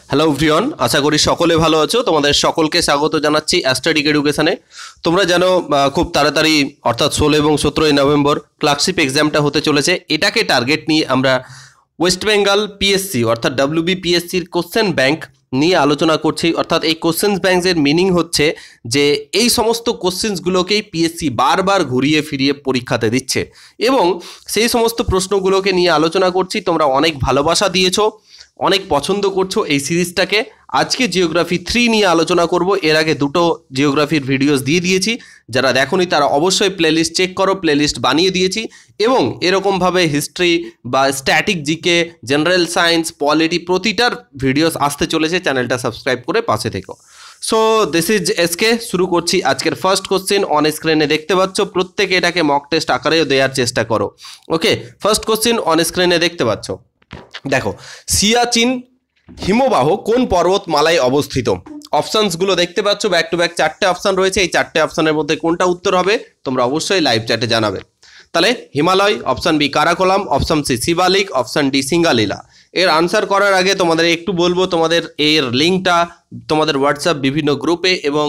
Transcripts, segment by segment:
Hello everyone, আশা করি সকলে ভালো আছো। তোমাদের সকলকে স্বাগত জানাচ্ছি অ্যাস্ট্রাডিক এডুকেশনে। তোমরা জানো খুব তাড়াতাড়ি অর্থাৎ 16 এবং 17 নভেম্বর ক্লার্কশিপ এক্সামটা হতে চলেছে। এটাকে টার্গেট নিয়ে আমরা ওয়েস্ট বেঙ্গল পিএসসি অর্থাৎ WBPSCর কোশ্চেন ব্যাংক নিয়ে আলোচনা করছি। অর্থাৎ এই কোশ্চেন ব্যাংকের মিনিং হচ্ছে যে এই সমস্ত কোশ্চেন্সগুলোকেই পিএসসি বারবার ঘুরিয়ে ফিরিয়ে পরীক্ষাতে দিচ্ছে এবং সেই সমস্ত প্রশ্নগুলোকে নিয়ে আলোচনা করছি। তোমরা অনেক ভালোবাসা দিয়েছো, অনেক পছন্দ করছো এই সিরিজটাকে। আজকে জিওগ্রাফি 3 নিয়ে আলোচনা করব। এর আগে দুটো জিওগ্রাফির ভিডিওস দিয়ে দিয়েছি, যারা দেখোনি তারা অবশ্যই প্লেলিস্ট চেক করো, প্লেলিস্ট বানিয়ে দিয়েছি। এবং এরকমভাবে হিস্ট্রি বা static GK, general science, polity প্রতিটার ভিডিওস আসতে চলেছে। চ্যানেলটা সাবস্ক্রাইব করে পাশে থেকো। So this is SK. শুরু করছি আজকের ফার্স্ট কোশ্চেন। অন স্ক্রিনে দেখতে পাচ্ছ, প্রত্যেকে এটাকে মক টেস্ট আকারেও দেওয়ার চেষ্টা করো। ওকে, ফার্স্ট কোশ্চেন অন স্ক্রিনে দেখতে পাচ্ছ। দেখো, সিয়াচিন হিমবাহ কোন পর্বতমালায় অবস্থিত? অপশানসগুলো দেখতে পাচ্ছ, ব্যাক টু ব্যাক 4টে অপশান রয়েছে। এই 4টে অপশানের মধ্যে কোনটা উত্তর হবে তোমরা অবশ্যই লাইভ চ্যাটে জানাবে। তাহলে Himalaya, option B Karakoram, option C Shivalik, option D Singalila. এর আনসার করার আগে তোমাদের একটু বলবো, তোমাদের এর লিঙ্কটা তোমাদের হোয়াটসঅ্যাপ বিভিন্ন গ্রুপে এবং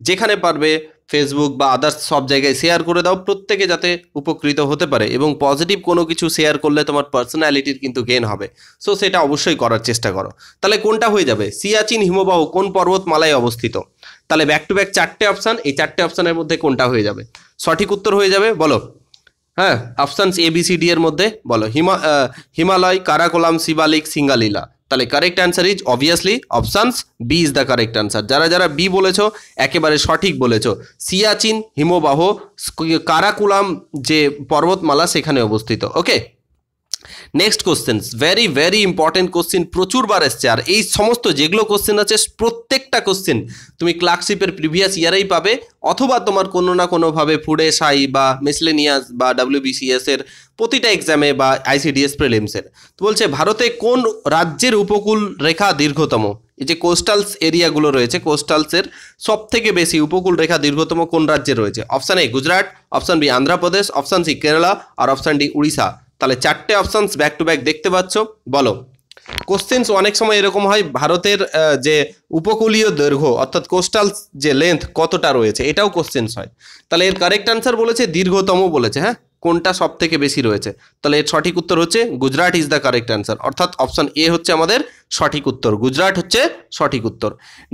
যেখানে পারবে ফেসবুক বা আদার্স সব জায়গায় শেয়ার করে দাও, প্রত্যেকে যাতে উপকৃত হতে পারে। এবং পজিটিভ কোনো কিছু শেয়ার করলে তোমার পার্সোনালিটির কিন্তু গেইন হবে। সো সেটা অবশ্যই করার চেষ্টা করো। তাহলে কোনটা হয়ে যাবে? সিয়াচিন হিমবাহ কোন পর্বতমালায় অবস্থিত? তাহলে ব্যাক টু ব্যাক 4টে অপশান, এই 4টে অপশানের মধ্যে কোনটা হয়ে যাবে? সঠিক উত্তর হয়ে যাবে বলো। হ্যাঁ, অপশানস ABCD এর মধ্যে বলো। হিমালয়, কারাকোলাম, শিবালিক, সিঙ্গালীলা। তাহলে correct answer is obviously options B is the correct answer. যারা যারা বি বলেছো একেবারে সঠিক বলেছো। সিয়াচিন হিমবাহ কারাকোলাম যে পর্বতমালা সেখানে অবস্থিত। Okay, next question, very very important question, প্রচুরবার এসছে। আর এই সমস্ত যেগুলো কোশ্চেন আছে প্রত্যেকটা কোশ্চেন তুমি ক্লার্কশিপের প্রিভিয়াস ইয়ারেই পাবে, অথবা তোমার কোনো না কোনোভাবে ফুড এসআই বা মিসলেনিয়াস বা WBCS এর প্রতিটা এক্সামে বা ICDS প্রিলিমসের। তো বলছে ভারতে কোন রাজ্যের উপকূল রেখা দীর্ঘতম? এই যে কোস্টালস এরিয়াগুলো রয়েছে, কোস্টালসের সব থেকে বেশি উপকূল রেখা দীর্ঘতম কোন রাজ্যে রয়েছে? Option A Gujarat, option B Andhra Pradesh, option C Kerala আর অপশান ডি উড়িষ্যা। তাহলে 4টে অপশানস ব্যাক টু ব্যাক দেখতে পাচ্ছ। বলো, কোশ্চেন্স অনেক সময় এরকম হয়, ভারতের যে উপকূলীয় দৈর্ঘ্য অর্থাৎ কোস্টাল যে লেন্থ কতটা রয়েছে এটাও কোশ্চেন্স হয়। তাহলে এর কারেক্ট আনসার বলেছে দীর্ঘতম বলেছে। হ্যাঁ, কোনটা সব থেকে বেশি রয়েছে? তাহলে এর সঠিক উত্তর হচ্ছে Gujarat is the correct answer. অর্থাৎ অপশান এ হচ্ছে আমাদের সঠিক উত্তর, গুজরাট হচ্ছে সঠিক উত্তর।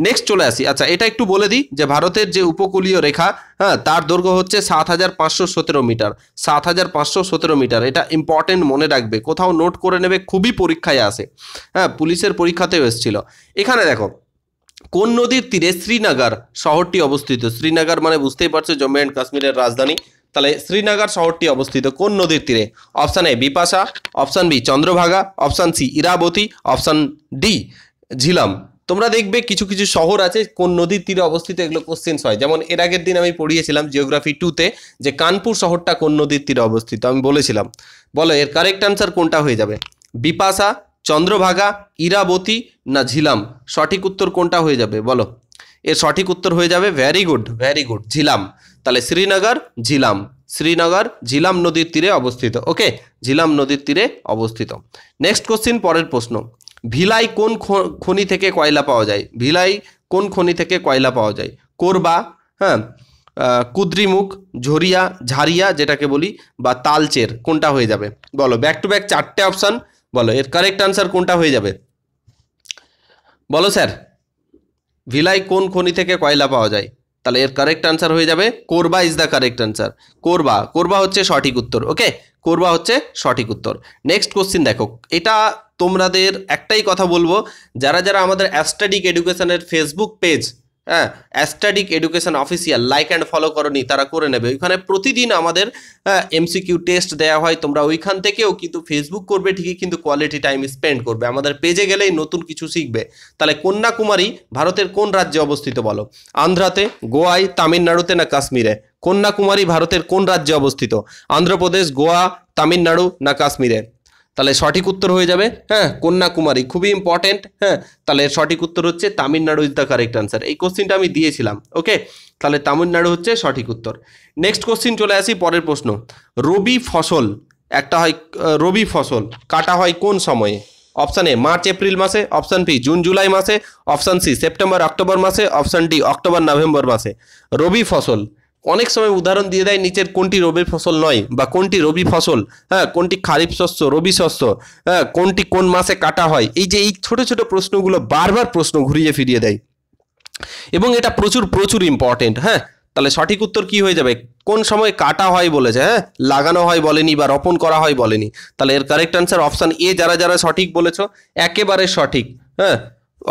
নেক্সট চলে আসি। আচ্ছা, এটা একটু বলে দিই যে ভারতের যে উপকূলীয় রেখা, হ্যাঁ, তার দৈর্ঘ্য হচ্ছে 7517 মিটার। 7517 মিটার, এটা ইম্পর্টেন্ট, মনে রাখবে, কোথাও নোট করে নেবে, খুবই পরীক্ষায় আসে। হ্যাঁ, পুলিশের পরীক্ষাতেও এসেছিল। এখানে দেখো, কোন নদীর তীরে শ্রীনগর শহরটি অবস্থিত? শ্রীনগর মানে বুঝতেই পারছো জম্মু অ্যান্ড কাশ্মীরের রাজধানী। তাহলে শ্রীনগর শহরটি অবস্থিত কোন নদীর তীরে? Option A Vipasha, option B Chandrabhaga, option C Iravati, option D Jhelum. তোমরা দেখবে কিছু কিছু শহর আছে কোন নদীর তীরে অবস্থিত, এগুলো কোশ্চেন্স হয়। যেমন এর আগের দিন আমি পড়িয়েছিলাম জিওগ্রাফি 2তে যে কানপুর শহরটা কোন নদীর তীরে অবস্থিত, আমি বলেছিলাম। বলো এর কারেক্ট আনসার কোনটা হয়ে যাবে? বিপাশা, চন্দ্রভাগা, ইরাবতী না ঝিলাম? সঠিক উত্তর কোনটা হয়ে যাবে বলো? এর সঠিক উত্তর হয়ে যাবে very good, very good, Jhelum. তাহলে শ্রীনগর ঝিলাম, শ্রীনগর ঝিলাম নদীর তীরে অবস্থিত। ওকে, ঝিলাম নদীর তীরে অবস্থিত। নেক্সট কোশ্চিন, পরের প্রশ্ন। ভিলাই কোন খনি থেকে কয়লা পাওয়া যায়? ভিলাই কোন খনি থেকে কয়লা পাওয়া যায়? কোরবা, হ্যাঁ, কুদ্রিমুখ, ঝারিয়া যেটাকে বলি, বা তালচের, কোনটা হয়ে যাবে বলো? ব্যাক টু ব্যাক 4টে অপশান, বলো এর কারেক্ট আনসার কোনটা হয়ে যাবে? বলো স্যার, ভিলাই কোন খনি থেকে কয়লা পাওয়া যায়? তাহলে এর কারেক্ট আনসার হয়ে যাবে Korba is the correct answer. Korba, Korba হচ্ছে সঠিক উত্তর। ওকে, কোরবা হচ্ছে সঠিক উত্তর। নেক্সট কোশ্চিন দেখো, এটা তোমাদের একটাই কথা বলবো, যারা যারা আমাদের অ্যাস্ট্রাডিক এডুকেশনের ফেসবুক পেজ, হ্যাঁ, অ্যাস্ট্রাডিক education official, like and follow করনি, তারা করে নেবে। ওইখানে প্রতিদিন আমাদের MCQ টেস্ট দেওয়া হয়। তোমরা ওইখান থেকেও কিন্তু ফেসবুক করবে ঠিকই, কিন্তু কোয়ালিটি টাইম স্পেন্ড করবে। আমাদের পেজে গেলেই নতুন কিছু শিখবে। তাহলে কন্যাকুমারী ভারতের কোন রাজ্যে অবস্থিত বলো? আন্ধ্রাতে, গোয়ায়, তামিলনাড়ুতে না কাশ্মীরে? কন্যাকুমারী ভারতের কোন রাজ্যে অবস্থিত? অন্ধ্রপ্রদেশ, গোয়া, তামিলনাড়ু না কাশ্মীরে? তাহলে সঠিক উত্তর হয়ে যাবে, হ্যাঁ, কন্যাকুমারী, খুবই ইম্পর্টেন্ট। হ্যাঁ, তাহলে সঠিক উত্তর হচ্ছে Tamil Nadu is the correct answer. এই কোশ্চিনটা আমি দিয়েছিলাম। ওকে, তাহলে তামিলনাড়ু হচ্ছে সঠিক উত্তর। নেক্সট কোশ্চিন চলে আসি, পরের প্রশ্ন। রবি ফসল একটা হয়, রবি ফসল কাটা হয় কোন সময়ে? অপশান এ মার্চ এপ্রিল মাসে, অপশান বি জুন জুলাই মাসে, অপশান সি সেপ্টেম্বর অক্টোবর মাসে, অপশান ডি অক্টোবর নভেম্বর মাসে। রবি ফসল অনেক সময় উদাহরণ দিয়ে দেয় নিচের কোনটি রবি ফসল নয় বা কোনটি রবি ফসল, হ্যাঁ কোনটি খারিফ শস্য রবি শস্য, হ্যাঁ কোনটি কোন মাসে কাটা হয়। এই যে এই ছোট ছোট প্রশ্নগুলো বারবার প্রশ্ন ঘুরিয়ে ফিরিয়ে দেয় এবং এটা প্রচুর প্রচুর ইম্পর্টেন্ট। হ্যাঁ তাহলে সঠিক উত্তর কি হয়ে যাবে, কোন সময় কাটা হয় বলেছে, হ্যাঁ লাগানো হয় বলেনি বা রোপণ করা হয় বলেনি। তাহলে এর কারেক্ট আনসার অপশান এ, যারা যারা সঠিক বলেছো একেবারে সঠিক। হ্যাঁ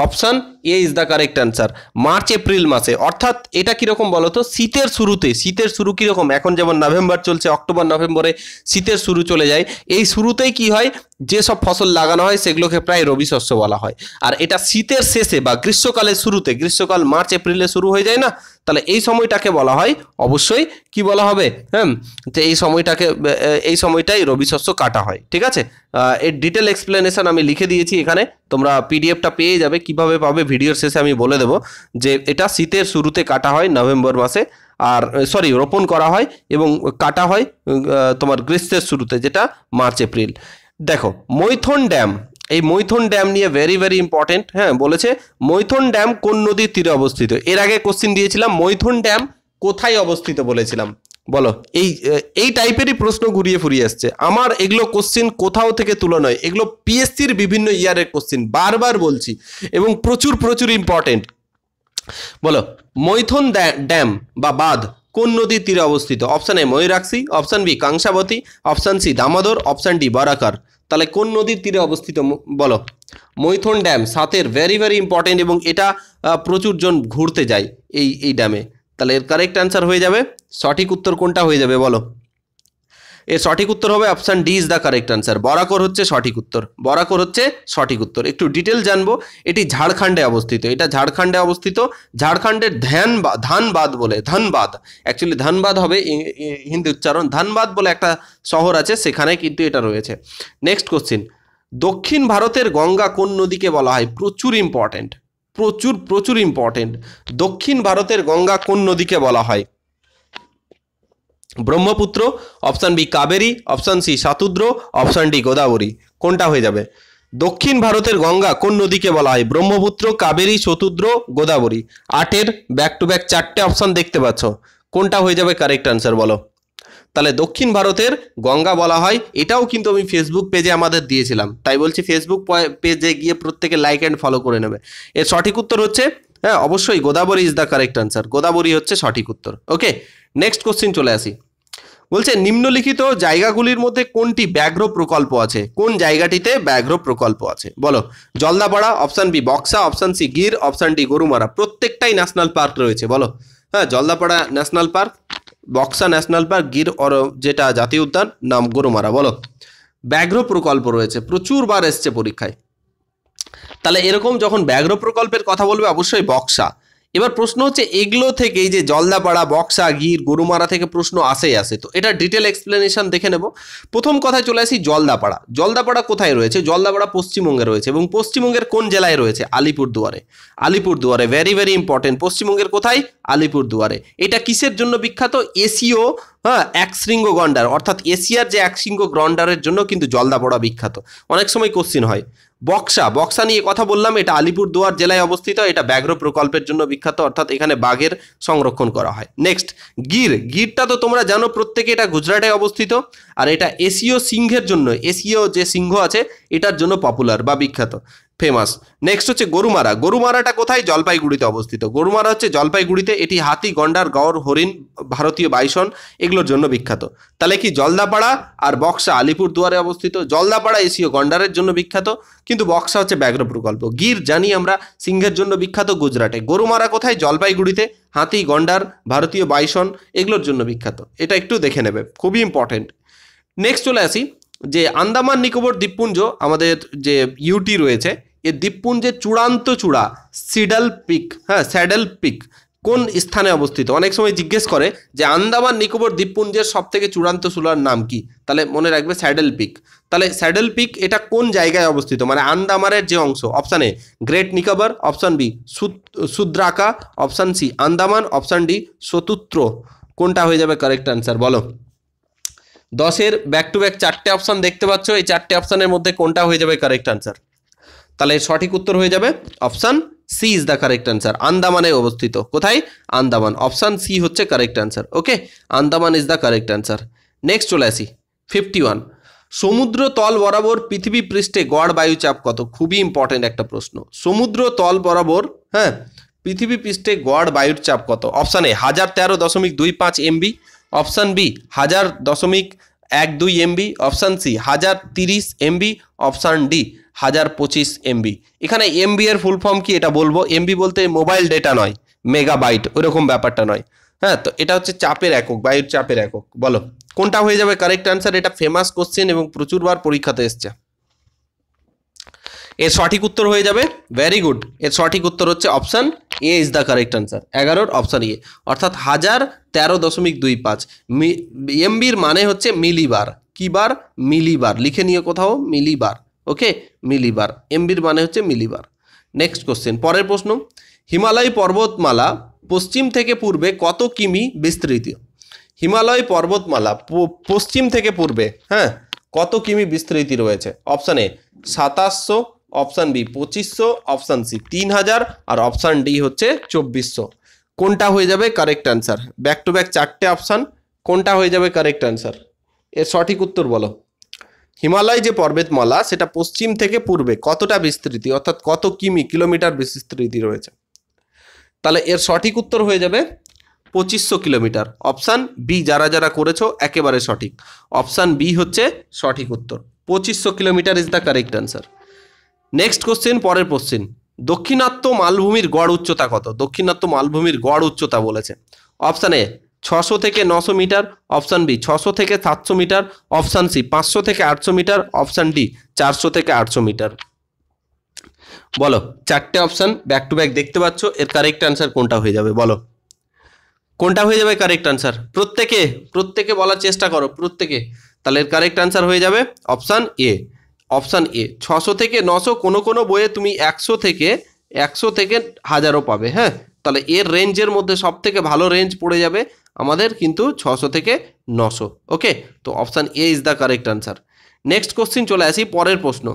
option A is the correct answer. March April মাসে, অর্থাৎ এটা কিরকম বলো তো, শীতের শুরুতে। শীতের শুরু কিরকম, এখন যেমন নভেম্বর চলছে, অক্টোবর নভেম্বরে শীতের শুরু চলে যায়। এই শুরুতেই কি হয়, যেসব ফসল লাগানো হয় সেগুলোকে প্রায় রবি শস্য বলা হয়। আর এটা শীতের শেষে বা গ্রীষ্মকালের শুরুতে, গ্রীষ্মকাল মার্চ এপ্রিলে শুরু হয়ে যায় না, তাহলে এই সময়টাকে বলা হয় অবশ্যই কি বলা হবে, হ্যাঁ তো এই সময়টাই রবি শস্য কাটা হয়। ঠিক আছে, এর ডিটেল এক্সপ্লেনেশন আমি লিখে দিয়েছি এখানে, তোমরা পিডিএফটা পেয়ে যাবে। কিভাবে পাবে ভিডিওর শেষে আমি বলে দেবো, যে এটা শীতের শুরুতে কাটা হয় নভেম্বর মাসে, আর রোপণ করা হয় এবং কাটা হয় তোমার গ্রীষ্মের শুরুতে, যেটা মার্চ এপ্রিল। দেখো মৈথন ড্যাম, এই মৈথন ড্যাম নিয়ে ভেরি ভেরি ইম্পর্টেন্ট। হ্যাঁ বলেছে মৈথন ড্যাম কোন নদীর তীরে অবস্থিত। এর আগে কোশ্চিন দিয়েছিলাম মৈথন ড্যাম কোথায় অবস্থিত বলেছিলাম, বলো। এই টাইপেরই প্রশ্ন ঘুরিয়ে ফুরিয়ে আসছে আমার। এগুলো কোশ্চিন কোথাও থেকে তুলে নয়, এগুলো পিএসসির বিভিন্ন ইয়ারের কোশ্চিন, বারবার বলছি, এবং প্রচুর প্রচুর ইম্পর্টেন্ট। বলো মৈথন ড্যাম বা বাঁধ কোন নদীর তীরে অবস্থিত। Option A Mayurakshi, option B Kangsabati, option C Damodar, option D Barakar. তাহলে কোন নদীর তীরে অবস্থিত বলো। মৈথন ড্যাম সাথের ভেরি ভেরি ইম্পর্টেন্ট, এবং এটা প্রচুর জন ঘুরতে যায় এই ড্যামে। তাহলে এর কারেক্ট অ্যান্সার হয়ে যাবে, সঠিক উত্তর কোনটা হয়ে যাবে বলো। এর সঠিক উত্তর হবে option D is the correct answer. Barakar হচ্ছে সঠিক উত্তর, বরাকর হচ্ছে সঠিক উত্তর। একটু ডিটেল জানবো, এটি ঝাড়খণ্ডে অবস্থিত, এটা ঝাড়খণ্ডে অবস্থিত। ঝাড়খণ্ডের ধানবাদ বলে, ধানবাদ অ্যাকচুয়ালি ধানবাদ হবে হিন্দি উচ্চারণ, ধানবাদ বলে একটা শহর আছে, সেখানে কিন্তু এটা রয়েছে। নেক্সট কোশ্চিন, দক্ষিণ ভারতের গঙ্গা কোন নদীকে বলা হয়। প্রচুর ইম্পর্টেন্ট, প্রচুর প্রচুর ইম্পর্টেন্ট। দক্ষিণ ভারতের গঙ্গা কোন নদীকে বলা হয়। Brahmaputra, option B Kaveri, option C Shatadru, option D Godavari. কোনটা হয়ে যাবে, দক্ষিণ ভারতের গঙ্গা কোন নদীকে বলা হয়। ব্রহ্মপুত্র, কাবেরী, শতুদ্র, গোদাবরী। 8-এর ব্যাক টু ব্যাক 4টে অপশান দেখতে পাচ্ছ, কোনটা হয়ে যাবে কারেক্ট আনসার বলো। তাহলে দক্ষিণ ভারতের গঙ্গা বলা হয়, এটাও কিন্তু আমি ফেসবুক পেজে আমাদের দিয়েছিলাম, তাই বলছি ফেসবুক পেজে গিয়ে প্রত্যেকে লাইক অ্যান্ড ফলো করে নেবে। এর সঠিক উত্তর হচ্ছে, হ্যাঁ অবশ্যই Godavari is the correct answer, Godavari হচ্ছে সঠিক উত্তর। ওকে নেক্সট কোশ্চিন চলে আসি। বলছে নিম্নলিখিত জায়গাগুলির মধ্যে কোনটি ব্যাঘ্র প্রকল্প আছে, কোন জায়গাটিতে ব্যাঘ্র প্রকল্প আছে বলো। Jaldapara, option B Buxa, option C Gir, option D Gorumara. প্রত্যেকটাই ন্যাশনাল পার্ক রয়েছে বলো। হ্যাঁ Jaldapara national park, Buxa national park, Gir যেটা জাতীয় উদ্যান, নাম গরুমারা। বলো ব্যাঘ্র প্রকল্প রয়েছে, প্রচুর বার এসছে পরীক্ষায়। তাহলে এরকম যখন ব্যাঘ্র প্রকল্পের কথা বলবে অবশ্যই বক্সা। এবার প্রশ্ন হচ্ছে এগুলো থেকে, এই যে জলদাপাড়া, বক্সা, গির, গরুমারা থেকে প্রশ্ন আসে, তো এটা ডিটেল এক্সপ্লেনেশন দেখে নেব। প্রথম কথায় চলে আসি জলদাপাড়া। জলদাপাড়া কোথায় রয়েছে, জলদাপাড়া পশ্চিমবঙ্গে রয়েছে, এবং পশ্চিমবঙ্গের কোন জেলায় রয়েছে, আলিপুরদুয়ারে। আলিপুরদুয়ারে ভেরি ভেরি ইম্পর্টেন্ট। পশ্চিমবঙ্গের কোথায়, আলিপুরদুয়ারে। এটা কিসের জন্য বিখ্যাত, এশীয় একশৃঙ্গ গন্ডার, অর্থাৎ এশিয়ার যে একশৃঙ্গ গন্ডারের জন্য কিন্তু জলদাপাড়া বিখ্যাত। অনেক সময় কোশ্চিন হয়। বক্সা নিয়ে কথা বললাম, এটা আলিপুরদুয়ার জেলায় অবস্থিত, এটা ব্যাঘ্র প্রকল্পের জন্য বিখ্যাত, অর্থাৎ এখানে বাঘের সংরক্ষণ করা হয়। নেক্সট গিরটা তো তোমরা জানো প্রত্যেকে, এটা গুজরাটে অবস্থিত, আর এটা এশীয় সিংহের জন্য, এশীয় যে সিংহ আছে এটার জন্য পপুলার বা বিখ্যাত, ফেমাস। নেক্সট হচ্ছে গরুমারা। গরুমারাটা কোথায়, জলপাইগুড়িতে অবস্থিত। গরুমারা হচ্ছে জলপাইগুড়িতে, এটি হাতি, গন্ডার, গড়, হরিণ, ভারতীয় বাইসন এগুলোর জন্য বিখ্যাত। তাহলে কি জলদাপাড়া আর বক্সা আলিপুরদুয়ারে অবস্থিত। জলদাপাড়া এশীয় গন্ডারের জন্য বিখ্যাত, কিন্তু বক্সা হচ্ছে ব্যাঘ্র প্রকল্প। গির জানি আমরা সিংহের জন্য বিখ্যাত গুজরাটে। গরুমারা কোথায়, জলপাইগুড়িতে, হাতি, গন্ডার, ভারতীয় বাইসন এগুলোর জন্য বিখ্যাত। এটা একটু দেখে নেবে, খুবই ইম্পর্টেন্ট। নেক্সট চলে আসি, যে আন্দামান নিকোবর দ্বীপপুঞ্জ আমাদের যে ইউটি রয়েছে, এই দ্বীপপুঞ্জের চূড়ান্ত চূড়া স্যাডল পিক কোন স্থানে অবস্থিত। অনেক সময় জিজ্ঞেস করে যে আন্দামান নিকোবর দ্বীপপুঞ্জের সব থেকে চূড়ান্ত চূড়ার নাম কি, তাহলে মনে রাখবে স্যাডল পিক। তাহলে স্যাডল পিক এটা কোন জায়গায় অবস্থিত, মানে আন্দামানের যে অংশ। Option A great Nicobar, option B সুদ্রাকা, option C Andaman, option D শতুত্র। কোনটা হয়ে যাবে কারেক্ট আনসার বলো। 10-এর ব্যাক টু ব্যাক 4টে অপশান দেখতে পাচ্ছ, এই 4টে অপশানের মধ্যে কোনটা হয়ে যাবে কারেক্ট আনসার। তাহলে সঠিক উত্তর হয়ে যাবে option C is the correct answer. আন্দামানে অবস্থিত, কোথায়? আন্দামান। অপশান সি হচ্ছে correct answer. Okay, Andaman is the correct answer. Next চলে আসি 51। সমুদ্র তল বরাবর পৃথিবী পৃষ্ঠে গড় বায়ুচাপ কত? খুবই ইম্পর্টেন্ট একটা প্রশ্ন। সমুদ্র তল বরাবর হ্যাঁ পৃথিবী পৃষ্ঠে গড় বায়ুর চাপ কত? Option A 1013.25 MB, option B 1000.12 MB, option C 1030 MB, option D 1025 MB। এখানে এমবি এর ফুল ফর্ম কি এটা বলবো। এমবি বলতে মোবাইল ডেটা নয়, মেগাবাইট ওরকম ব্যাপারটা নয়। হ্যাঁ, তো এটা হচ্ছে চাপের একক, বায়ুর চাপের একক। বলো কোনটা হয়ে যাবে কারেক্ট অ্যান্সার? এটা ফেমাস কোশ্চেন এবং প্রচুরবার পরীক্ষাতে এসছে। এর সঠিক উত্তর হয়ে যাবে, ভেরি গুড, এর সঠিক উত্তর হচ্ছে option A is the correct answer. 11 option A, অর্থাৎ 1013.25 এমবির মানে হচ্ছে মিলিবার। কি বার? মিলিবার। লিখে নিয়ে কোথাও মিলিবার। ওকে, মিলিবার। এমবির মানে হচ্ছে মিলিবার। নেক্সট কোশ্চেন, পরের প্রশ্ন। হিমালয় পর্বতমালা পশ্চিম থেকে পূর্বে কত কিমি বিস্তৃত? হিমালয় পর্বতমালা পশ্চিম থেকে পূর্বে হ্যাঁ কত কিমি বিস্তৃতি রয়েছে? Option A 2700, option B 2500, option C 3000 আর অপশান ডি হচ্ছে 2400। কোনটা হয়ে যাবে correct answer? Back to back চারটে অপশান, কোনটা হয়ে যাবে কারেক্ট অ্যান্সার? এর সঠিক উত্তর বলো। হিমালয় যে পর্বতমালা সেটা পশ্চিম থেকে পূর্বে কতটা বিস্তৃতি, অর্থাৎ কত কিমি কিলোমিটার বিস্তৃতি রয়েছে? তাহলে এর সঠিক উত্তর হয়ে যাবে 2500 কিলোমিটার। অপশান বি যারা যারা করেছো একেবারে সঠিক, অপশান বি হচ্ছে সঠিক উত্তর। 2500 kilometre is the correct answer. Next question, পরের কোশ্চেন। দক্ষিণাত্য মালভূমির গড় উচ্চতা কত? দক্ষিণাত্য মালভূমির গড় উচ্চতা বলেছে। অপশান এ 600 থেকে 900 মিটার, অপশান বি 600 থেকে 700 মিটার, অপশান সি 500 থেকে 800 মিটার, অপশান ডি 400 থেকে 800 মিটার। বলো, চারটে অপশান ব্যাক টু ব্যাক দেখতে পাচ্ছ, এর কারেক্ট অ্যান্সার কোনটা হয়ে যাবে? বলো কোনটা হয়ে যাবে কারেক্ট অ্যান্সার? প্রত্যেকে বলার চেষ্টা করো, প্রত্যেকে। তাহলে এর কারেক্ট অ্যান্সার হয়ে যাবে অপশান এ। অপশান এ 600 থেকে 900, কোনো বইয়ে তুমি 100 থেকে 1000ও পাবে। হ্যাঁ, তাহলে এর রেঞ্জের মধ্যে সব থেকে ভালো রেঞ্জ পড়ে যাবে আমাদের কিন্তু 600 থেকে 900। ওকে, তো option A is the correct answer. Next question চলে আসি, পরের প্রশ্ন।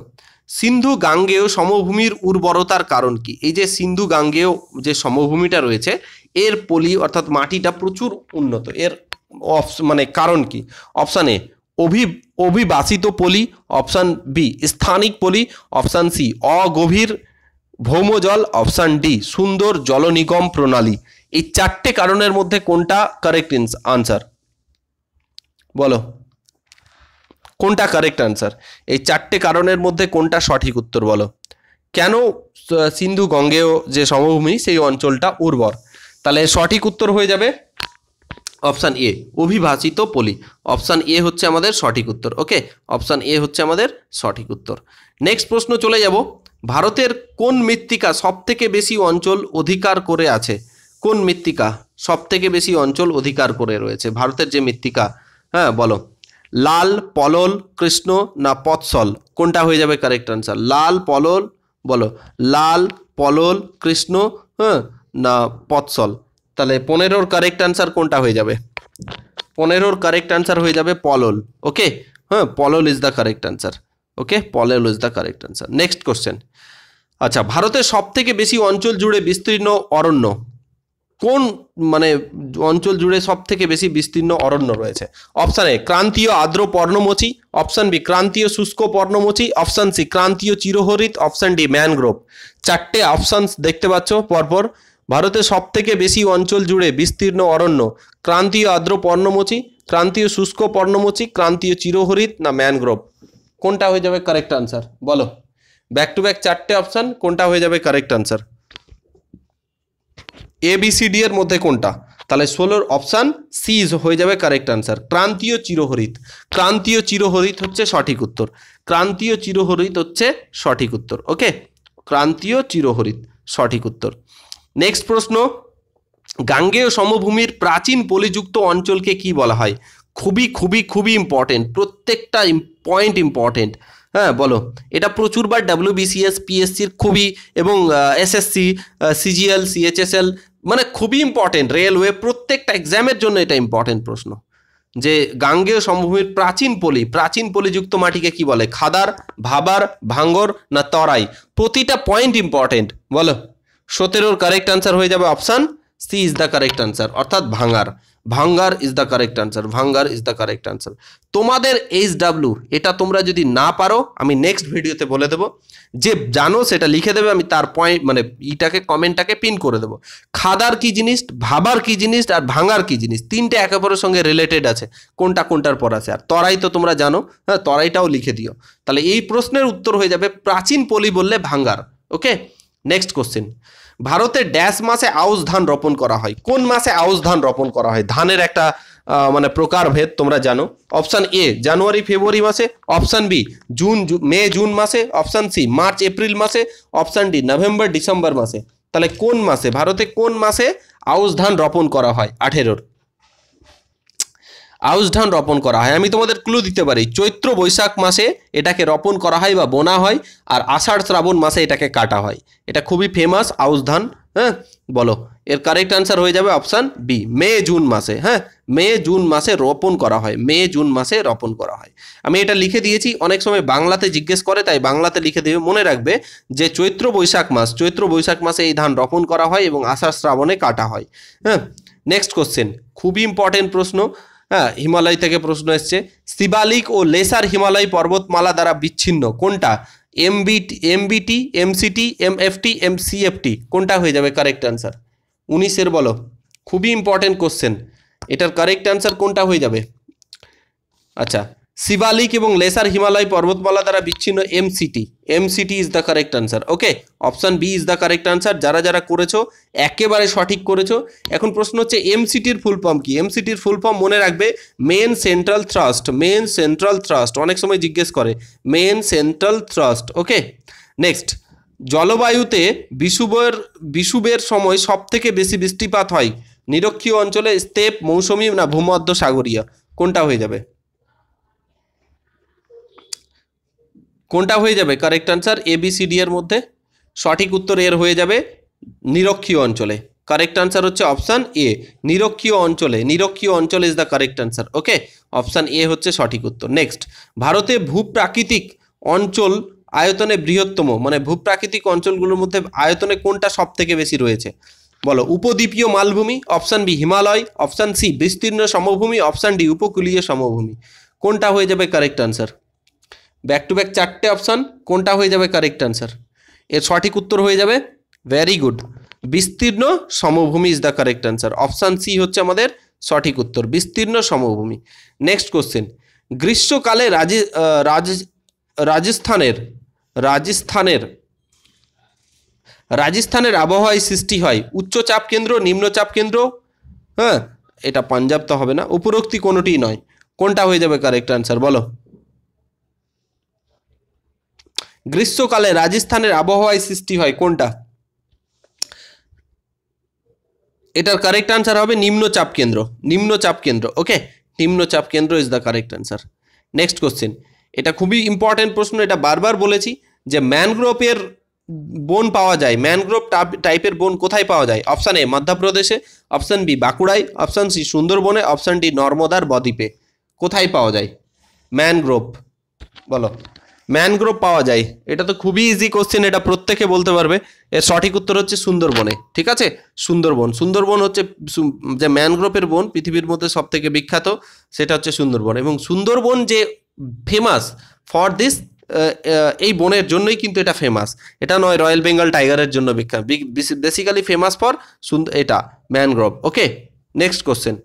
সিন্ধু গাঙ্গেয় সমভূমির উর্বরতার কারণ কি? এই যে সিন্ধু গাঙ্গেয় যে সমভূমিটা রয়েছে এর পলি অর্থাৎ মাটিটা প্রচুর উন্নত, এর মানে কারণ কি? অপশান এ অভিবাসিত পলি, অপশান বি স্থানিক পলি, অপশান সি অগভীর ভৌমজল, অপশান ডি সুন্দর জলনিগম প্রণালী। এই চারটে কারণের মধ্যে কোনটা কারেক্ট আনসার? বলো কোনটা কারেক্ট আনসার? এই চারটে কারণের মধ্যে কোনটা সঠিক উত্তর? বলো কেন সিন্ধু গঙ্গেয় যে সমভূমি সেই অঞ্চলটা উর্বর? তাহলে সঠিক উত্তর হয়ে যাবে অপশান এ অভিবাসিত পলি। অপশান এ হচ্ছে আমাদের সঠিক উত্তর। ওকে, অপশান এ হচ্ছে আমাদের সঠিক উত্তর। নেক্সট প্রশ্ন চলে যাব। ভারতের কোন মৃত্তিকা সব থেকে বেশি অঞ্চল অধিকার করে আছে? কোন মৃত্তিকা সব থেকে বেশি অঞ্চল অধিকার করে রয়েছে? ভারতের যে মৃত্তিকা, হ্যাঁ বলো লাল, পলল, কৃষ্ণ না পৎসল? কোনটা হয়ে যাবে কারেক্ট আনসার? লাল, পলল, বলো লাল, পলল, কৃষ্ণ হ্যাঁ না পৎসল? তাহলে 15-র কারেক্ট আনসার কোনটা হয়ে যাবে? 15-র কারেক্ট আনসার হয়ে যাবে পলল। ওকে, হ্যাঁ পলল ইজ দ্য কারেক্ট আনসার। ওকে, পলল is the correct answer. Next question. আচ্ছা, ভারতের সব থেকে বেশি অঞ্চল জুড়ে বিস্তীর্ণ অরণ্য কোন অঞ্চল জুড়ে সব থেকে বেশি বিস্তীর্ণ অরণ্য রয়েছে? অপশান এ ক্রান্তীয় আর্দ্র পর্ণমোচী, অপশান বি ক্রান্তীয় শুষ্ক পর্ণমোচী, অপশান সি ক্রান্তীয় চিরহরিত, অপশান ডি ম্যানগ্রোভ। চারটে অপশানস দেখতে পাচ্ছ পরপর। ভারতের সব থেকে বেশি অঞ্চল জুড়ে বিস্তীর্ণ অরণ্য ক্রান্তীয় আর্দ্র পর্ণমোচী, ক্রান্তীয় শুষ্ক পর্ণমোচী, ক্রান্তীয় চিরহরিত না ম্যানগ্রোভ? কোনটা হয়ে যাবে কারেক্ট আনসার? বলো ব্যাক টু ব্যাক চারটে অপশান, কোনটা হয়ে যাবে কারেক্ট আনসার? ABCD এর মধ্যে কোনটা? তাহলে 16-র অপশান সি হয়ে যাবে কারেক্ট আনসার, ক্রান্তীয় চিরহরিত। ক্রান্তীয় চিরহরিত হচ্ছে সঠিক উত্তর। ক্রান্তীয় চিরহরিত হচ্ছে সঠিক উত্তর। ওকে, ক্রান্তীয় চিরহরিত সঠিক উত্তর। নেক্সট প্রশ্ন। গাঙ্গেয় সমভূমির প্রাচীন পলিযুক্ত অঞ্চলকে কি বলা হয়? খুবই খুবই খুবই ইম্পর্টেন্ট, প্রত্যেকটা পয়েন্ট ইম্পর্টেন্ট। হ্যাঁ বলো, এটা প্রচুরবার WBCS PSCর খুবই এবং SSC CGL CHSL খুবই ইম্পর্টেন্ট, রেলওয়ে প্রত্যেকটা এক্সামের জন্য এটা ইম্পর্টেন্ট প্রশ্ন। যে গাঙ্গেয় সমভূমির প্রাচীন পলিযুক্ত মাটিকে কি বলে? খাদার, ভাবার, ভাঙ্গর না তরাই? প্রতিটা পয়েন্ট ইম্পর্টেন্ট, বলো। 17 কারেক্ট আনসার হয়ে যাবে option C is the correct answer, অর্থাৎ ভাঙ্গার। ভাঙ্গার ইজ দ্য কারেক্ট আনসার, ভাঙ্গার ইজ দ্য কারেক্ট আনসার। তোমাদের HW এটা তোমরা যদি না পারো আমি নেক্সট ভিডিওতে বলে দেবো, যে জানো সেটা লিখে দেবে, আমি তার পয়েন্ট মানে ইটাকে কমেন্টটাকে পিন করে দেবো। খাদার কি জিনিস, ভাবার কি জিনিস আর ভাঙার কি জিনিস, তিনটে একে অপরের সঙ্গে রিলেটেড আছে, কোনটা কোনটার পর আছে। আর তরাই তো তোমরা জানো, হ্যাঁ তরাইটাও লিখে দিও। তাহলে এই প্রশ্নের উত্তর হয়ে যাবে প্রাচীন পলি বললে ভাঙ্গার। ওকে, নেক্সট কোশ্চেন। ভারতে ড্যাশ মাসে আউশ ধান রোপণ করা হয়? কোন মাসে আউশ ধান রোপণ করা হয়? ধানের একটা মানে প্রকারভেদ তোমরা জানো। অপশান এ জানুয়ারি ফেব্রুয়ারি মাসে, অপশান বি মে জুন মাসে, অপশান সি মার্চ এপ্রিল মাসে, অপশান ডি নভেম্বর ডিসেম্বর মাসে। তাহলে কোন মাসে, ভারতে কোন মাসে আউশ ধান রোপণ করা হয়? 18 আউশ ধান রোপণ করা হয়। আমি তোমাদের ক্লু দিতে পারি, চৈত্র বৈশাখ মাসে এটাকে রোপণ করা হয় বা বোনা হয়, আর আষাঢ় শ্রাবণ মাসে এটাকে কাটা হয়। এটা খুবই ফেমাস আউশ ধান। হ্যাঁ বলো, এর কারেক্ট আনসার হয়ে যাবে অপশান বি মে জুন মাসে। হ্যাঁ মে জুন মাসে রোপণ করা হয়, মে জুন মাসে রোপণ করা হয়। আমি এটা লিখে দিয়েছি, অনেক সময় বাংলাতে জিজ্ঞেস করে তাই বাংলাতে লিখে দেবে। মনে রাখবে যে চৈত্র বৈশাখ মাসে এই ধান রোপণ করা হয় এবং আষাঢ় শ্রাবণে কাটা হয়। হ্যাঁ নেক্সট কোশ্চেন, খুবই ইম্পর্টেন্ট প্রশ্ন। হ্যাঁ হিমালয় থেকে প্রশ্ন এসছে, শিবালিক ও লেসার হিমালয় পর্বতমালা দ্বারা বিচ্ছিন্ন কোনটা? MBT, MCT, MFT, MCFT, কোনটা হয়ে যাবে কারেক্ট আনসার? 19 বলো, খুবই ইম্পর্টেন্ট কোশ্চেন। এটার কারেক্ট আনসার কোনটা হয়ে যাবে? আচ্ছা, শিবালিক এবং লেসার হিমালয় পর্বতমালা দ্বারা বিচ্ছিন্ন MCT is the correct answer. Okay, option B is the correct answer. যারা যারা করেছো একেবারে সঠিক করেছো। এখন প্রশ্ন হচ্ছে MCTর ফুল ফর্ম কি? MCTর ফুল ফর্ম মনে রাখবে মেন সেন্ট্রাল থ্রাস্ট। অনেক সময় জিজ্ঞেস করে মেন সেন্ট্রাল থ্রাস্ট। ওকে, নেক্সট, জলবায়ুতে বিষুবের সময় সব থেকে বেশি বৃষ্টিপাত হয় নিরক্ষীয় অঞ্চলে, স্টেপ, মৌসুমী না ভূমধ্য সাগরীয়? কোনটা হয়ে যাবে? কোনটা হয়ে যাবে কারেক্ট আনসার? ABCD এর মধ্যে সঠিক উত্তর এর হয়ে যাবে নিরক্ষীয় অঞ্চলে। কারেক্ট আনসার হচ্ছে অপশান এ, নিরক্ষীয় অঞ্চলে is the correct answer. Okay, option A হচ্ছে সঠিক উত্তর। নেক্সট, ভারতে ভূপ্রাকৃতিক অঞ্চল আয়তনে বৃহত্তম, মানে ভূপ্রাকৃতিক অঞ্চলগুলোর মধ্যে আয়তনে কোনটা সব থেকে বেশি রয়েছে? বলো, উপদ্বীপীয় মালভূমি, option B Himalaya, option C বিস্তীর্ণ সমভূমি, অপশান ডি উপকূলীয় সমভূমি। কোনটা হয়ে যাবে correct answer? Back to back চারটে অপশান, কোনটা হয়ে যাবে কারেক্ট আনসার? এর সঠিক উত্তর হয়ে যাবে ভেরি গুড, বিস্তীর্ণ সমভূমি is the correct answer. Option C হচ্ছে আমাদের সঠিক উত্তর, বিস্তীর্ণ সমভূমি। নেক্সট কোশ্চেন, গ্রীষ্মকালে রাজস্থানের আবহাওয়ায় সৃষ্টি হয় উচ্চচাপ কেন্দ্র, নিম্নচাপ কেন্দ্র। হ্যাঁ এটা পাঞ্জাব তো হবে না, উপরোক্তি কোনোটি নয়। কোনটা হয়ে যাবে কারেক্ট আনসার বলো? গ্রীষ্মকালে রাজস্থানের আবহাওয়ায় সৃষ্টি হয় কোনটা? এটার কারেক্ট আনসার হবে নিম্নচাপ কেন্দ্র। ওকে, নিম্নচাপ কেন্দ্র is the correct answer. Next question, এটা খুবই ইম্পর্টেন্ট প্রশ্ন, এটা বারবার বলেছি যে ম্যানগ্রোভের বন পাওয়া যায়, ম্যানগ্রোভ টাইপের বন কোথায় পাওয়া যায়? অপশান এ মধ্যপ্রদেশে, অপশান বি বাঁকুড়ায়, অপশান সি সুন্দরবনে, অপশান ডি নর্মদার বদ্বীপে। কোথায় পাওয়া যায় ম্যানগ্রোভ? বলো, ম্যানগ্রোভ পাওয়া যায়। এটা তো খুবই ইজি কোশ্চেন, এটা প্রত্যেকে বলতে পারবে। এর সঠিক উত্তর হচ্ছে সুন্দরবনে। ঠিক আছে, সুন্দরবন হচ্ছে যে ম্যানগ্রোভের বন পৃথিবীর মধ্যে সব থেকে বিখ্যাত, সেটা হচ্ছে সুন্দরবন। এবং সুন্দরবন যে ফেমাস ফর দিস, এই বনের জন্যই কিন্তু এটা ফেমাস, এটা নয় রয়্যাল বেঙ্গল টাইগারের জন্য বিখ্যাত, বেসিক্যালি ফেমাস ফর এটা ম্যানগ্রোভ। ওকে, নেক্সট কোশ্চেন,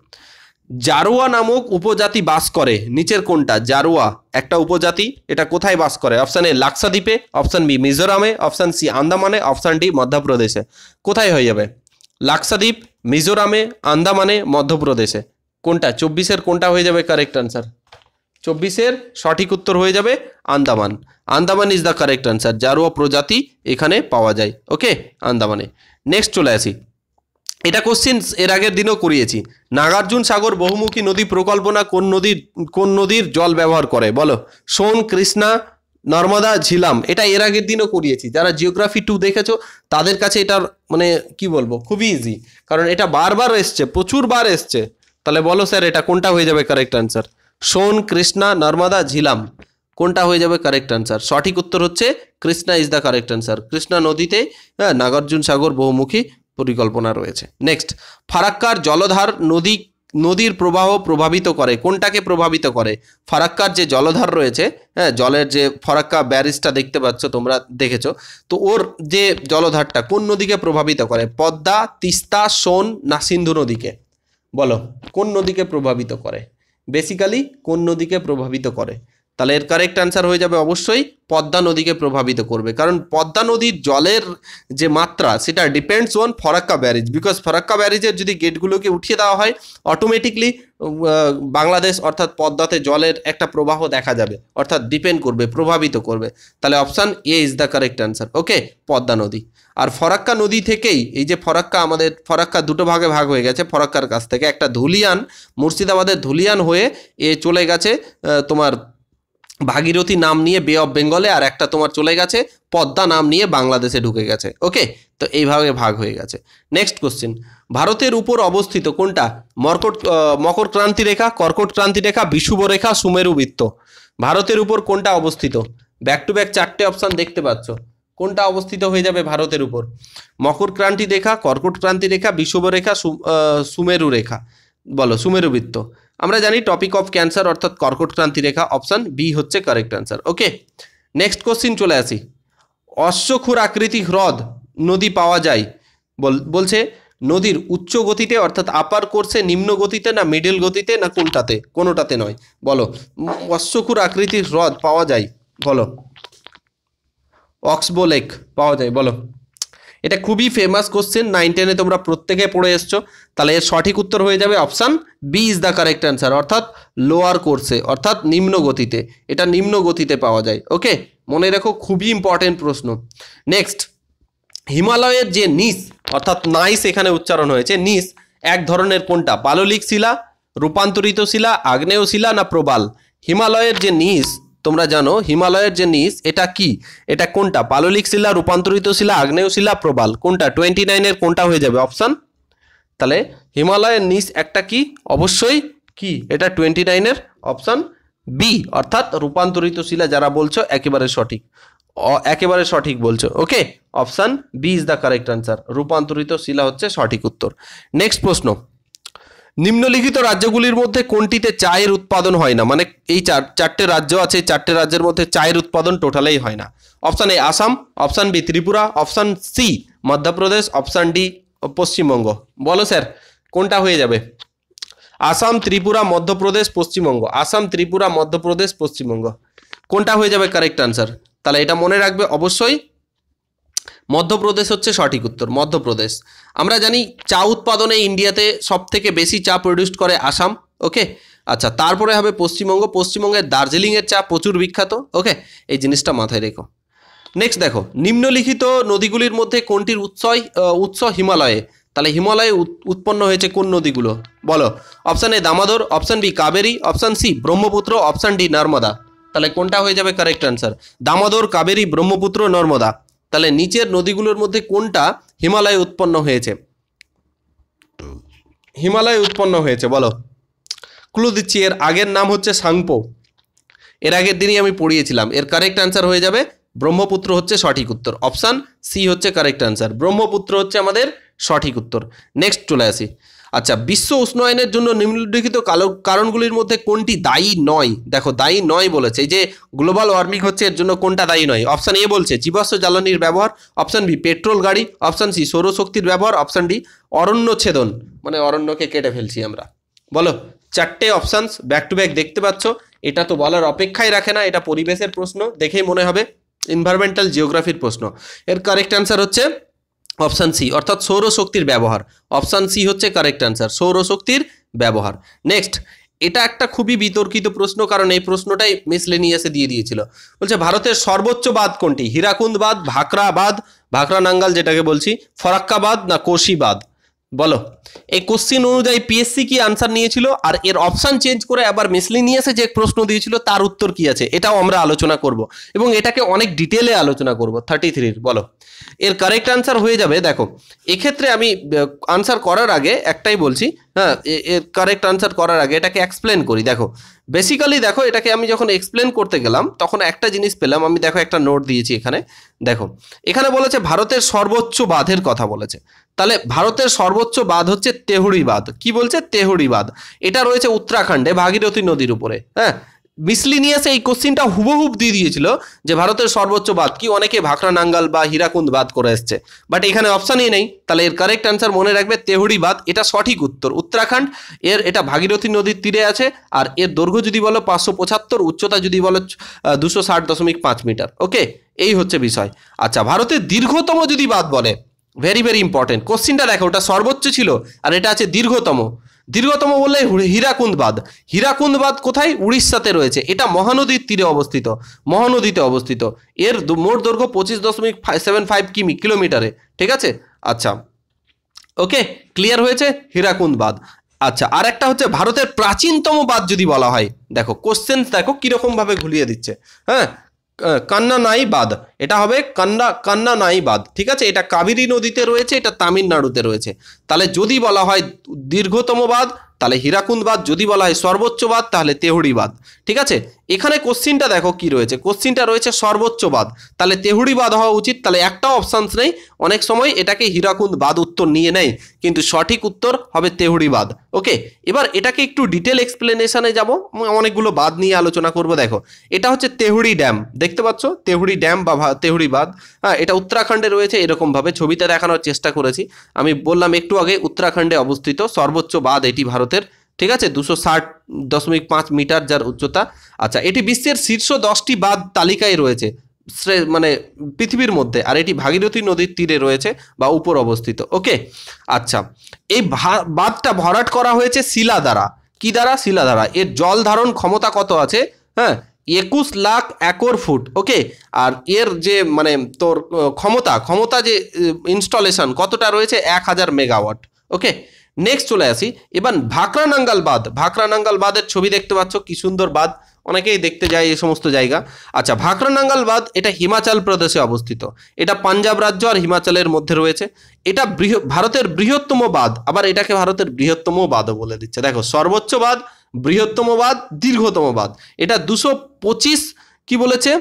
জারোয়া নামক উপজাতি বাস করে নিচের কোনটা? জারোয়া একটা উপজাতি, এটা কোথায় বাস করে? অপশান এ লাক্ষাদ্বীপে, অপশান বি মিজোরামে, অপশান সি আন্দামানে, অপশান ডি মধ্যপ্রদেশে। কোথায় হয়ে যাবে? লাক্ষাদ্বীপ, মিজোরামে, আন্দামানে, মধ্যপ্রদেশে। কোনটা 24-এর কোনটা হয়ে যাবে কারেক্ট আনসার? 24-এর সঠিক উত্তর হয়ে যাবে Andaman is the correct answer. Jarawa প্রজাতি এখানে পাওয়া যায়। ওকে, আন্দামানে। নেক্সট চলে আসি, এটা কোশ্চিন এর আগের দিনও করিয়েছি। নাগার্জুন সাগর বহুমুখী নদী প্রকল্পনা কোন নদীর জল ব্যবহার করে? বলো, সোন, কৃষ্ণা, নর্মদা, ঝিলাম। এটা এর আগের দিনও করিয়েছি, যারা জিওগ্রাফি 2 দেখেছো তাদের কাছে এটার মানে কি বলবো খুবই ইজি, কারণ এটা বারবার এসছে, প্রচুর বার এসছে। তাহলে বলো স্যার এটা কোনটা হয়ে যাবে কারেক্ট আনসার? সোন, কৃষ্ণা, নর্মদা, ঝিলাম, কোনটা হয়ে যাবে কারেক্ট আনসার? সঠিক উত্তর হচ্ছে Krishna is the correct answer. Krishna নদীতে নাগার্জুন সাগর বহুমুখী পরিকল্পনা রয়েছে। নেক্সট, ফারাক্কার জলধার নদীর প্রবাহ প্রভাবিত করে, কোনটাকে প্রভাবিত করে? ফারাক্কার যে জলধার রয়েছে, জলের যে ফারাক্কা ব্যারিজটা দেখতে পাচ্ছ তোমরা, দেখেছো তো, ওর যে জলধারটা কোন নদীকে প্রভাবিত করে? পদ্মা, তিস্তা, সোন না সিন্ধু নদীকে? বলো কোন নদীকে প্রভাবিত করে? বেসিক্যালি কোন নদীকে প্রভাবিত করে? তাহলে এর কারেক্ট অ্যান্সার হয়ে যাবে অবশ্যই পদ্মা নদীকে প্রভাবিত করবে, কারণ পদ্মা নদীর জলের যে মাত্রা সেটা depends on Farakka barrage, because Farakka ব্যারিজের যদি গেটগুলোকে উঠিয়ে দেওয়া হয় অটোমেটিকলি বাংলাদেশ অর্থাৎ পদ্মাতে জলের একটা প্রবাহ দেখা যাবে, অর্থাৎ ডিপেন্ড করবে, প্রভাবিত করবে। তাহলে option A is the correct answer. Okay, Padma নদী। আর ফরাক্কা নদী থেকেই এই যে ফরাক্কা, আমাদের ফরাক্কা দুটো ভাগে ভাগ হয়ে গেছে ফরাক্কার কাছ থেকে, একটা ধুলিয়ান, মুর্শিদাবাদের ধুলিয়ান হয়ে এ চলে গেছে তোমার ভাগীরথী নাম নিয়ে বে অফ বেঙ্গলে, আর একটা তোমার চলে গেছে পদ্মা নাম নিয়ে বাংলাদেশে ঢুকে গেছে। ওকে, তো এইভাবে ভাগ হয়ে গেছে। নেক্সট কোশ্চেন, ভারতের উপর অবস্থিত কোনটা? মকর ক্রান্তি রেখা, কর্কট ক্রান্তি রেখা, বিষুব রেখা, সুমেরু বৃত্ত। ভারতের উপর কোনটা অবস্থিত? ব্যাক টু ব্যাক চারটে অপশান দেখতে পাচ্ছ, কোনটা অবস্থিত হয়ে যাবে ভারতের উপর? মকর ক্রান্তি রেখা, কর্কট ক্রান্তি রেখা, বিষুব রেখা, সুমেরু রেখা। বলো সুমেরু বৃত্ত। আমরা জানি টপিক অফ ক্যান্সার অর্থাৎ কর্কট ক্রান্তি রেখা, অপশান বি হচ্ছে কারেক্ট অ্যান্সার। ওকে, নেক্সট কোশ্চিন চলে আসি। অশ্বক্ষুর আকৃতি হ্রদ নদী পাওয়া যায়, বলছে নদীর উচ্চ গতিতে অর্থাৎ আপার কোর্সে, নিম্ন গতিতে না মিডল গতিতে না কোনটাতে? কোনোটাতে নয়। বলো অশ্বক্ষুর আকৃতির হ্রদ পাওয়া যায়, বলো। অক্সবো লেক পাওয়া যায়, বলো। এটা খুবই ফেমাস কোশ্চেন, 9-10-এ তোমরা প্রত্যেকে পড়ে এসছো। তাহলে এর সঠিক উত্তর হয়ে যাবে option B is the correct answer, অর্থাৎ লোয়ার কোর্সে অর্থাৎ নিম্ন গতিতে, এটা নিম্ন গতিতে পাওয়া যায়। ওকে, মনে রেখো, খুবই ইম্পর্টেন্ট প্রশ্ন। নেক্সট, হিমালয়ের যে নিচ অর্থাৎ নাইস এখানে উচ্চারণ হয়েছে, নিচ এক ধরনের কোনটা? পাললিক শিলা, রূপান্তরিত শিলা, আগ্নেয় শিলা না প্রবাল? হিমালয়ের যে নিচ তোমরা জানো, হিমালয়ের যে নিচ এটা কি? এটা কোনটা? পাললিক শিলা, রূপান্তরিত শিলা, আগ্নেয় শিলা, প্রবাল, কোনটা? 29-এর কোনটা হয়ে যাবে অপশান? তাহলে হিমালয়ের নিচ একটা কি? অবশ্যই কি এটা 29-এর অপশান বি, অর্থাৎ রূপান্তরিত শিলা যারা বলছো একেবারে সঠিক, একেবারে সঠিক বলছো। Okay, option B is the correct answer, রূপান্তরিত শিলা হচ্ছে সঠিক উত্তর। নেক্সট প্রশ্ন, নিম্নলিখিত রাজ্যগুলির মধ্যে কোনটিতে চায়ের উৎপাদন হয় না? মানে এই চারটে রাজ্য আছে, চারটে রাজ্যের মধ্যে চায়ের উৎপাদন টোটালেই হয় না। Option A Assam, option B Tripura, option C Madhya Pradesh, option D Paschimbanga. বলো স্যার কোনটা হয়ে যাবে? আসাম, ত্রিপুরা, মধ্যপ্রদেশ, পশ্চিমবঙ্গ। আসাম, ত্রিপুরা, মধ্যপ্রদেশ, পশ্চিমবঙ্গ, কোনটা হয়ে যাবে কারেক্ট আনসার? তাহলে এটা মনে রাখবে অবশ্যই, মধ্যপ্রদেশ হচ্ছে সঠিক উত্তর, মধ্যপ্রদেশ। আমরা জানি চা উৎপাদনে ইন্ডিয়াতে সব থেকে বেশি চা প্রডিউস করে আসাম। ওকে, আচ্ছা, তারপরে হবে পশ্চিমবঙ্গ। পশ্চিমবঙ্গের দার্জিলিংয়ের চা প্রচুর বিখ্যাত। ওকে, এই জিনিসটা মাথায় রেখো। নেক্সট দেখো, নিম্নলিখিত নদীগুলির মধ্যে কোনটির উৎস হিমালয়ে? তাহলে হিমালয়ে উৎপন্ন হয়েছে কোন নদীগুলো? বলো। Option A Damodar, option B Kaveri, option C Brahmaputra, option D Narmada. তাহলে কোনটা হয়ে যাবে কারেক্ট অ্যান্সার? দামোদর, কাবেরী, ব্রহ্মপুত্র, নর্মদা। তাহলে নিচের নদীগুলোর মধ্যে কোনটা হিমালয়ে উৎপন্ন হয়েছে? হিমালয়ে উৎপন্ন হয়েছে, বলো। ক্লু দিচ্ছি, এর আগের নাম হচ্ছে সাংপো, এর আগের দিনই আমি পড়িয়েছিলাম। এর কারেক্ট অ্যান্সার হয়ে যাবে ব্রহ্মপুত্র হচ্ছে সঠিক উত্তর, অপশান সি হচ্ছে কারেক্ট অ্যান্সার, ব্রহ্মপুত্র হচ্ছে আমাদের সঠিক উত্তর। নেক্সট চলে আসি। আচ্ছা, বিশ্ব উষ্ণায়নের জন্য নিম্নলিখিত কারণগুলির মধ্যে কোনটি দায়ী নয়? দেখো দায়ী নয় বলেছে, এই যে গ্লোবাল ওয়ার্মিং হচ্ছে এর জন্য কোনটা দায়ী নয়? অপশান এ বলছে জীবাশ্ম জ্বালানির ব্যবহার, অপশান বি পেট্রোল গাড়ি, অপশান সি সৌরশক্তির ব্যবহার, অপশান ডি অরণ্য ছেদন, মানে অরণ্যকে কেটে ফেলছি আমরা। বলো, চারটে অপশানস ব্যাক টু ব্যাক দেখতে পাচ্ছ, এটা তো বলার অপেক্ষাই রাখে না, এটা পরিবেশের প্রশ্ন, দেখেই মনে হবে এনভায়রনমেন্টাল জিওগ্রাফির প্রশ্ন। এর কারেক্ট অ্যান্সার হচ্ছে অপশান সি, অর্থাৎ সৌরশক্তির ব্যবহার। অপশান সি হচ্ছে কারেক্ট অ্যান্সার, সৌরশক্তির ব্যবহার। নেক্সট, এটা একটা খুবই বিতর্কিত প্রশ্ন, কারণ এই প্রশ্নটাই মিসলেনিয়াসে দিয়ে দিয়েছিল। বলছে ভারতের সর্বোচ্চ বাঁধ কোনটি? হীরাকুন্দ বাঁধ, ভাকরা বাঁধ, ভাকরা নাঙ্গাল যেটাকে বলছি, ফরাক্কা বাঁধ না কোশি বাঁধ? বলো এই কোশ্চিন অনুযায়ী পিএসসি কি আনসার নিয়েছিল, আর এর অপশন চেঞ্জ করে আবার মিসলিনিয়াসে যে প্রশ্ন দিয়েছিল তার উত্তর কি আছে, এটাও আমরা আলোচনা করব এবং এটাকে অনেক ডিটেলে আলোচনা করব। 33 বলো এর কারেক্ট আনসার হয়ে যাবে। দেখো এক্ষেত্রে আমি আনসার করার আগে একটাই বলছি, হ্যাঁ এর কারেক্ট আনসার করার আগে এটাকে এক্সপ্লেন করি। দেখো বেসিক্যালি দেখো এটাকে আমি যখন এক্সপ্লেন করতে গেলাম তখন একটা জিনিস পেলাম আমি, দেখো একটা নোট দিয়েছি এখানে। দেখো এখানে বলেছে ভারতের সর্বোচ্চ বাঁধের কথা বলেছে, তাহলে ভারতের সর্বোচ্চ বাঁধ হচ্ছে তেহরি বাঁধ। কি বলছে? তেহরি বাঁধ। এটা রয়েছে উত্তরাখণ্ডে ভাগীরথী নদীর উপরে। হ্যাঁ মিসলিনিয়াসে এই কোশ্চিনটা হুবহুব দিয়ে দিয়েছিল যে ভারতের সর্বোচ্চ বাঁধ কি, অনেকে ভাখরা নাঙ্গাল বা হীরাকুন্দ বাঁধ করে এসছে, বাট এখানে অপশানই নেই। তাহলে এর কারেক্ট আনসার মনে রাখবে তেহরি বাঁধ, এটা সঠিক উত্তর। উত্তরাখণ্ড, এর এটা ভাগীরথী নদীর তীরে আছে, আর এর দৈর্ঘ্য যদি বলো 575, উচ্চতা যদি বলো 260.5 মিটার। ওকে, এই হচ্ছে বিষয়। আচ্ছা ভারতের দীর্ঘতম যদি বাঁধ বলে, ভেরি ভেরি ইম্পর্টেন্ট কোশ্চিনটা দেখো, ওটা সর্বোচ্চ ছিল আর এটা আছে দীর্ঘতম। দীর্ঘতম বললে হীরাকুন্দ বাঁধ। হীরাকুন্দ বাঁধ কোথায়? উড়িষ্যাতে রয়েছে। এটা মহানদীর তীরে অবস্থিত, মহানদীতে অবস্থিত। এর মোট দৈর্ঘ্য 25.75 কিলোমিটারে। ঠিক আছে, আচ্ছা ওকে ক্লিয়ার হয়েছে হীরাকুন্দ বাঁধ। আচ্ছা আর একটা হচ্ছে ভারতের প্রাচীনতম বাঁধ যদি বলা হয়, দেখো কোশ্চেন দেখো কিরকম ভাবে ঘুরিয়ে দিচ্ছে। হ্যাঁ কান্নানাই বাঁধ, এটা হবে কান্নানাই বাঁধ। ঠিক আছে, এটা কাবেরী নদীতে রয়েছে, এটা তামিলনাড়ুতে রয়েছে। তাহলে যদি বলা হয় দীর্ঘতম বাঁধ তাহলে হীরাকুন্দ বাঁধ, যদি বলা হয় সর্বোচ্চ বাঁধ তাহলে তেহরি বাঁধ। ঠিক আছে, এখানে কোশ্চিনটা দেখো কি রয়েছে, কোশ্চিনটা রয়েছে সর্বোচ্চ বাঁধ, তাহলে তেহরি বাঁধ হওয়া উচিত। তাহলে একটাও অপশানস নেই, অনেক সময় এটাকে হীরাকুন্দ বাঁধ উত্তর নিয়ে নেয়, কিন্তু সঠিক উত্তর হবে তেহরি বাঁধ। ওকে, এবার এটাকে একটু ডিটেল এক্সপ্লেনেশনে যাব, অনেকগুলো বাঁধ নিয়ে আলোচনা করব। দেখো এটা হচ্ছে তেহরি ড্যাম, দেখতে পাচ্ছ তেহরি ড্যাম বা তেহরি বাঁধ। হ্যাঁ এটা উত্তরাখণ্ডে রয়েছে, এরকম ভাবে ছবিতে দেখানোর চেষ্টা করেছি। আমি বললাম একটু আগে উত্তরাখণ্ডে অবস্থিত, সর্বোচ্চ বাঁধ এটি ভারতের। ঠিক আছে, 260.5 মিটার যার উচ্চতা। আচ্ছা এটি বিশ্বের শীর্ষ 10টি বাঁধ তালিকায় রয়েছে, মানে পৃথিবীর মধ্যে, আর এটি ভাগীরথী নদীর তীরে রয়েছে বা উপর অবস্থিত। ওকে, আচ্ছা এই বাঁধটা ভরাট করা হয়েছে শিলা দ্বারা। কি দ্বারা? শিলা দ্বারা। এর জল ধারণ ক্ষমতা কত আছে? হ্যাঁ 21 লাখ একর ফুট। ওকে, আর এর যে মানে তোর ক্ষমতা যে ইনস্টলেশন কতটা রয়েছে? 1000 মেগাওয়াট। ওকে, নেক্সট চলে আসি এবার ভাখরা নাঙ্গাল বাঁধ। ভাখরা নাঙ্গাল বাঁধের ছবি দেখতে পাচ্ছ, কি সুন্দর বাঁধ, অনেকেই দেখতে যায় এই সমস্ত জায়গা। আচ্ছা ভাখরা নাঙ্গাল বাঁধ এটা হিমাচল প্রদেশে অবস্থিত, এটা পাঞ্জাব রাজ্য আর হিমাচলের মধ্যে রয়েছে। এটা ভারতের বৃহত্তম বাঁধ, আবার এটাকে ভারতের বৃহত্তম বাঁধও বলে দিচ্ছে। দেখো সর্বোচ্চ বাঁধ, বৃহত্তম বাঁধ, দীর্ঘতম বাঁধ। এটা 225 কি বলেছে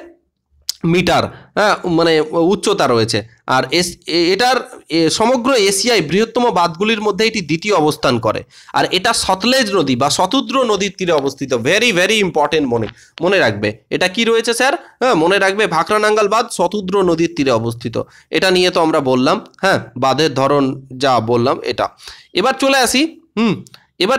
মিটার, হ্যাঁ মানে উচ্চতা রয়েছে। আর এটার সমগ্র এশিয়ায় বৃহত্তম বাঁধগুলির মধ্যে এটি দ্বিতীয় অবস্থান করে। আর এটা সতলেজ নদী বা শতদ্র নদীর তীরে অবস্থিত। ভেরি ভেরি ইম্পর্টেন্ট, মনে রাখবে। এটা কি রয়েছে স্যার? হ্যাঁ মনে রাখবে ভাখরা নাঙ্গাল বাঁধ শতদ্র নদীর তীরে অবস্থিত। এটা নিয়ে তো আমরা বললাম, হ্যাঁ বাঁধের ধরন যা বললাম এটা। এবার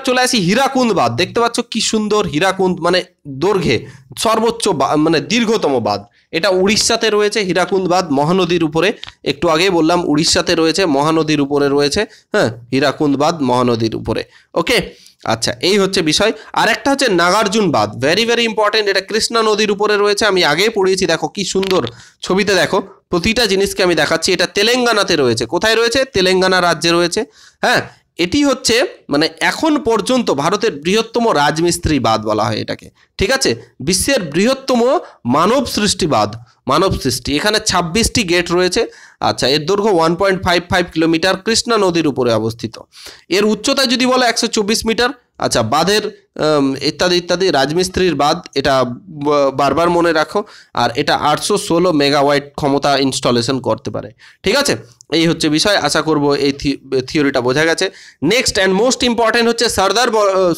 চলে আসি হীরাকুন্দ বাঁধ। দেখতে পাচ্ছ কি সুন্দর হীরাকুন্দ, মানে দৈর্ঘ্যে সর্বোচ্চ মানে দীর্ঘতম বাঁধ। এটা উড়িষ্যাতে রয়েছে হীরাকুন্দ বাঁধ, মহানদীর উপরে। একটু আগে বললাম উড়িষ্যাতে রয়েছে, মহানদীর উপরে রয়েছে। হ্যাঁ হীরাকুন্দ বাঁধ মহানদীর উপরে। ওকে, আচ্ছা এই হচ্ছে বিষয়। আর একটা হচ্ছে নাগার্জুন বাঁধ, ভেরি ভেরি ইম্পর্টেন্ট। এটা কৃষ্ণা নদীর উপরে রয়েছে, আমি আগেই পড়িয়েছি। দেখো কি সুন্দর ছবিতে, দেখো প্রতিটা জিনিসকে আমি দেখাচ্ছি। এটা তেলেঙ্গানাতে রয়েছে। কোথায় রয়েছে? তেলেঙ্গানা রাজ্যে রয়েছে। হ্যাঁ এটি হচ্ছে মানে এখন পর্যন্ত ভারতের বৃহত্তম রাজমিস্ত্রি বাঁধ বলা হয় এটাকে। ঠিক আছে, বিশ্বের বৃহত্তম মানব সৃষ্টি বাঁধ, মানব সৃষ্টি। এখানে 26টি গেট রয়েছে। আচ্ছা এর দৈর্ঘ্য 1.55 কিলোমিটার, কৃষ্ণা নদীর উপরে অবস্থিত। এর উচ্চতা যদি বলো 124 মিটার। আচ্ছা বাঁধের ইত্যাদি ইত্যাদি, রাজমিস্ত্রির বাঁধ, এটা বারবার মনে রাখো। আর এটা 816 মেগাওয়াট ক্ষমতা ইনস্টলেশন করতে পারে। ঠিক আছে, এই হচ্ছে বিষয়। আশা করব এই থিওরিটা বোঝা গেছে। নেক্সট অ্যান্ড মোস্ট ইম্পর্টেন্ট হচ্ছে সর্দার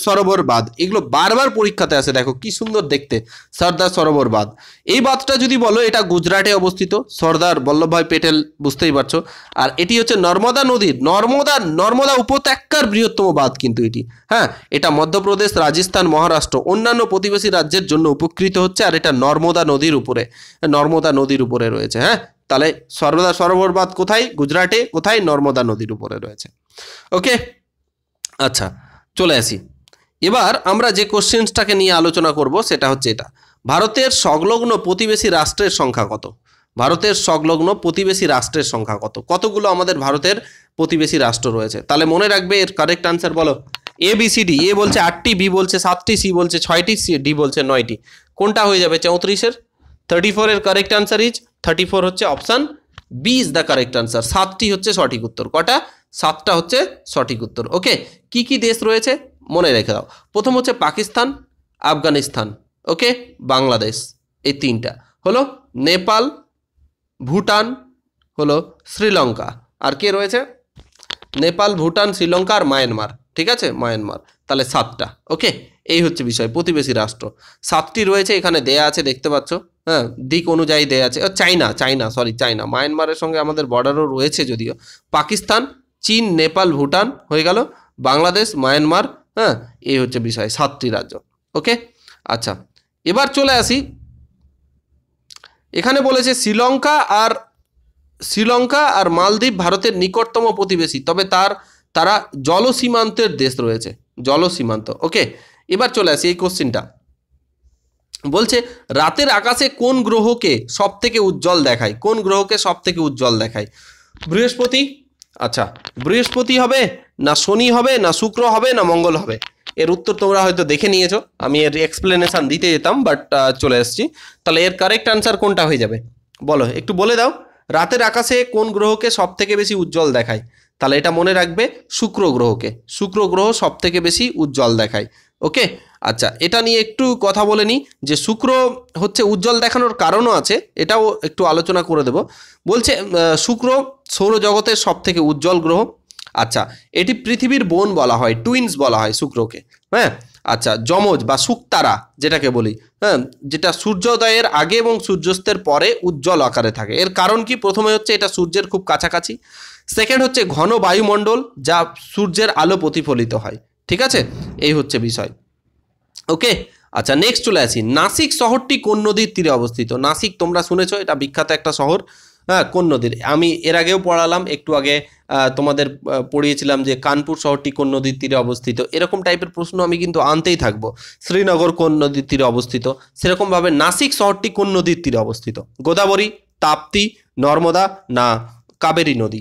সরোবর বাঁধ। এগুলো বারবার পরীক্ষাতে আসে, দেখো কি সুন্দর দেখতে সর্দার সরোবর বাঁধ। এই বাঁধটা যদি বলো এটা গুজরাটে অবস্থিত, সর্দার বল্লভভাই পেটেল, বুঝতেই পারছো। আর এটি হচ্ছে নর্মদা নদীর, নর্মদা উপত্যকার বৃহত্তম বাঁধ কিন্তু এটি। হ্যাঁ এটা মধ্যপ্রদেশ, রাজস্থান, মহারাষ্ট্র অন্যান্য প্রতিবেশী রাজ্যের জন্য উপকৃত হচ্ছে। আর এটা নর্মদা নদীর উপরে রয়েছে। হ্যাঁ তাহলে সর্বদা সরোবর বাঁধ কোথায়? গুজরাটে। কোথায়? নর্মদা নদীর উপরে রয়েছে। ওকে, আচ্ছা চলে আসি এবার আমরা যে কোশ্চেনটাকে নিয়ে আলোচনা করব সেটা হচ্ছে এটা, ভারতের সংলগ্ন প্রতিবেশী রাষ্ট্রের সংখ্যা কত? ভারতের সংলগ্ন প্রতিবেশী রাষ্ট্রের সংখ্যা কত? কতগুলো আমাদের ভারতের প্রতিবেশী রাষ্ট্র রয়েছে। তাহলে মনে রাখবে এর কারেক্ট আনসার বলো। এ বি সি ডি, এ বলছে 8টি, বি বলছে 7টি, সি বলছে 6টি, ডি বলছে 9টি। কোনটা হয়ে যাবে 34-এর? 34 এর কারেক্ট আনসার ইজ 34 হচ্ছে option B is the correct answer. 7টি হচ্ছে সঠিক উত্তর। কটা? 7টা হচ্ছে সঠিক উত্তর। ওকে, কি কি দেশ রয়েছে মনে রেখে দাও। প্রথম হচ্ছে পাকিস্তান, আফগানিস্তান, ওকে, বাংলাদেশ, এই 3টা হলো। নেপাল, ভুটান, হলো শ্রীলঙ্কা, আর কে রয়েছে? নেপাল, ভুটান, শ্রীলঙ্কা আর মায়ানমার। ঠিক আছে, মায়ানমার। তাহলে 7টা। ওকে, এই হচ্ছে বিষয়। প্রতিবেশী রাষ্ট্র 7টি রয়েছে, এখানে দেয়া আছে দেখতে পাচ্ছ। হ্যাঁ, দিক অনুযায়ী দেয়া আছে। চাইনা, মায়ানমারের সঙ্গে আমাদের বর্ডারও রয়েছে যদিও। পাকিস্তান, চীন, নেপাল, ভুটান হয়ে গেল, বাংলাদেশ, মায়ানমার। হ্যাঁ, এই হচ্ছে বিষয়, 7টি রাজ্য। ওকে, আচ্ছা, এবার চলে আসি। এখানে বলেছে শ্রীলঙ্কা আর মালদ্বীপ ভারতের নিকটতম প্রতিবেশী, তবে তারা জলসীমান্তের দেশ রয়েছে, জলসীমান্ত। ওকে, এবার চলে আসি এই কোশ্চিনটা। বলছে রাতের আকাশে কোন গ্রহকে সব থেকে উজ্জ্বল দেখায়? কোন গ্রহকে সব থেকে উজ্জ্বল দেখায়? বৃহস্পতি। আচ্ছা, বৃহস্পতি হবে না শনি হবে না শুক্র হবে না মঙ্গল হবে? এর উত্তর তোমরা হয়তো দেখে নিয়েছো, আমি এর এক্সপ্লেনেশন দিতে যেতাম বাট চলে এসেছি। তাহলে এর কারেক্ট আনসার কোনটা হয়ে যাবে বলো, একটু বলে দাও। রাতের আকাশে কোন গ্রহকে সব থেকে বেশি উজ্জ্বল দেখায়? তাহলে এটা মনে রাখবে, শুক্র গ্রহকে। শুক্র গ্রহ সব থেকে বেশি উজ্জ্বল দেখায়। ওকে, আচ্ছা, এটা নিয়ে একটু কথা বলে নিই যে শুক্র হচ্ছে উজ্জ্বল দেখানোর কারণও আছে, এটাও একটু আলোচনা করে দেব। বলছে শুক্র সৌরজগতের সব থেকে উজ্জ্বল গ্রহ। আচ্ছা, এটি পৃথিবীর বোন বলা হয়, টুইনস বলা হয় শুক্রকে। হ্যাঁ, আচ্ছা, যমজ বা শুকতারা যেটাকে বলি, হ্যাঁ, যেটা সূর্যোদয়ের আগে এবং সূর্যাস্তের পরে উজ্জ্বল আকারে থাকে। এর কারণ কি? প্রথমে হচ্ছে এটা সূর্যের খুব কাছাকাছি। সেকেন্ড হচ্ছে ঘন বায়ুমণ্ডল, যা সূর্যের আলো প্রতিফলিত হয়। ঠিক আছে, এই হচ্ছে বিষয়। ওকে, আচ্ছা, নেক্সট চলে আসি। নাসিক শহরটি কোন নদীর তীরে অবস্থিত? নাসিক তোমরা শুনেছো, এটা বিখ্যাত একটা শহর। হ্যাঁ, কোন নদীর? আমি এর আগেও পড়ালাম, একটু আগে তোমাদের পড়িয়েছিলাম যে কানপুর শহরটি কোন নদীর তীরে অবস্থিত। এরকম টাইপের প্রশ্ন আমি কিন্তু আনতেই থাকবো। শ্রীনগর কোন নদীর তীরে অবস্থিত? সেরকমভাবে নাসিক শহরটি কোন নদীর তীরে অবস্থিত? গোদাবরী, তাপ্তি, নর্মদা না কাবেরী নদী?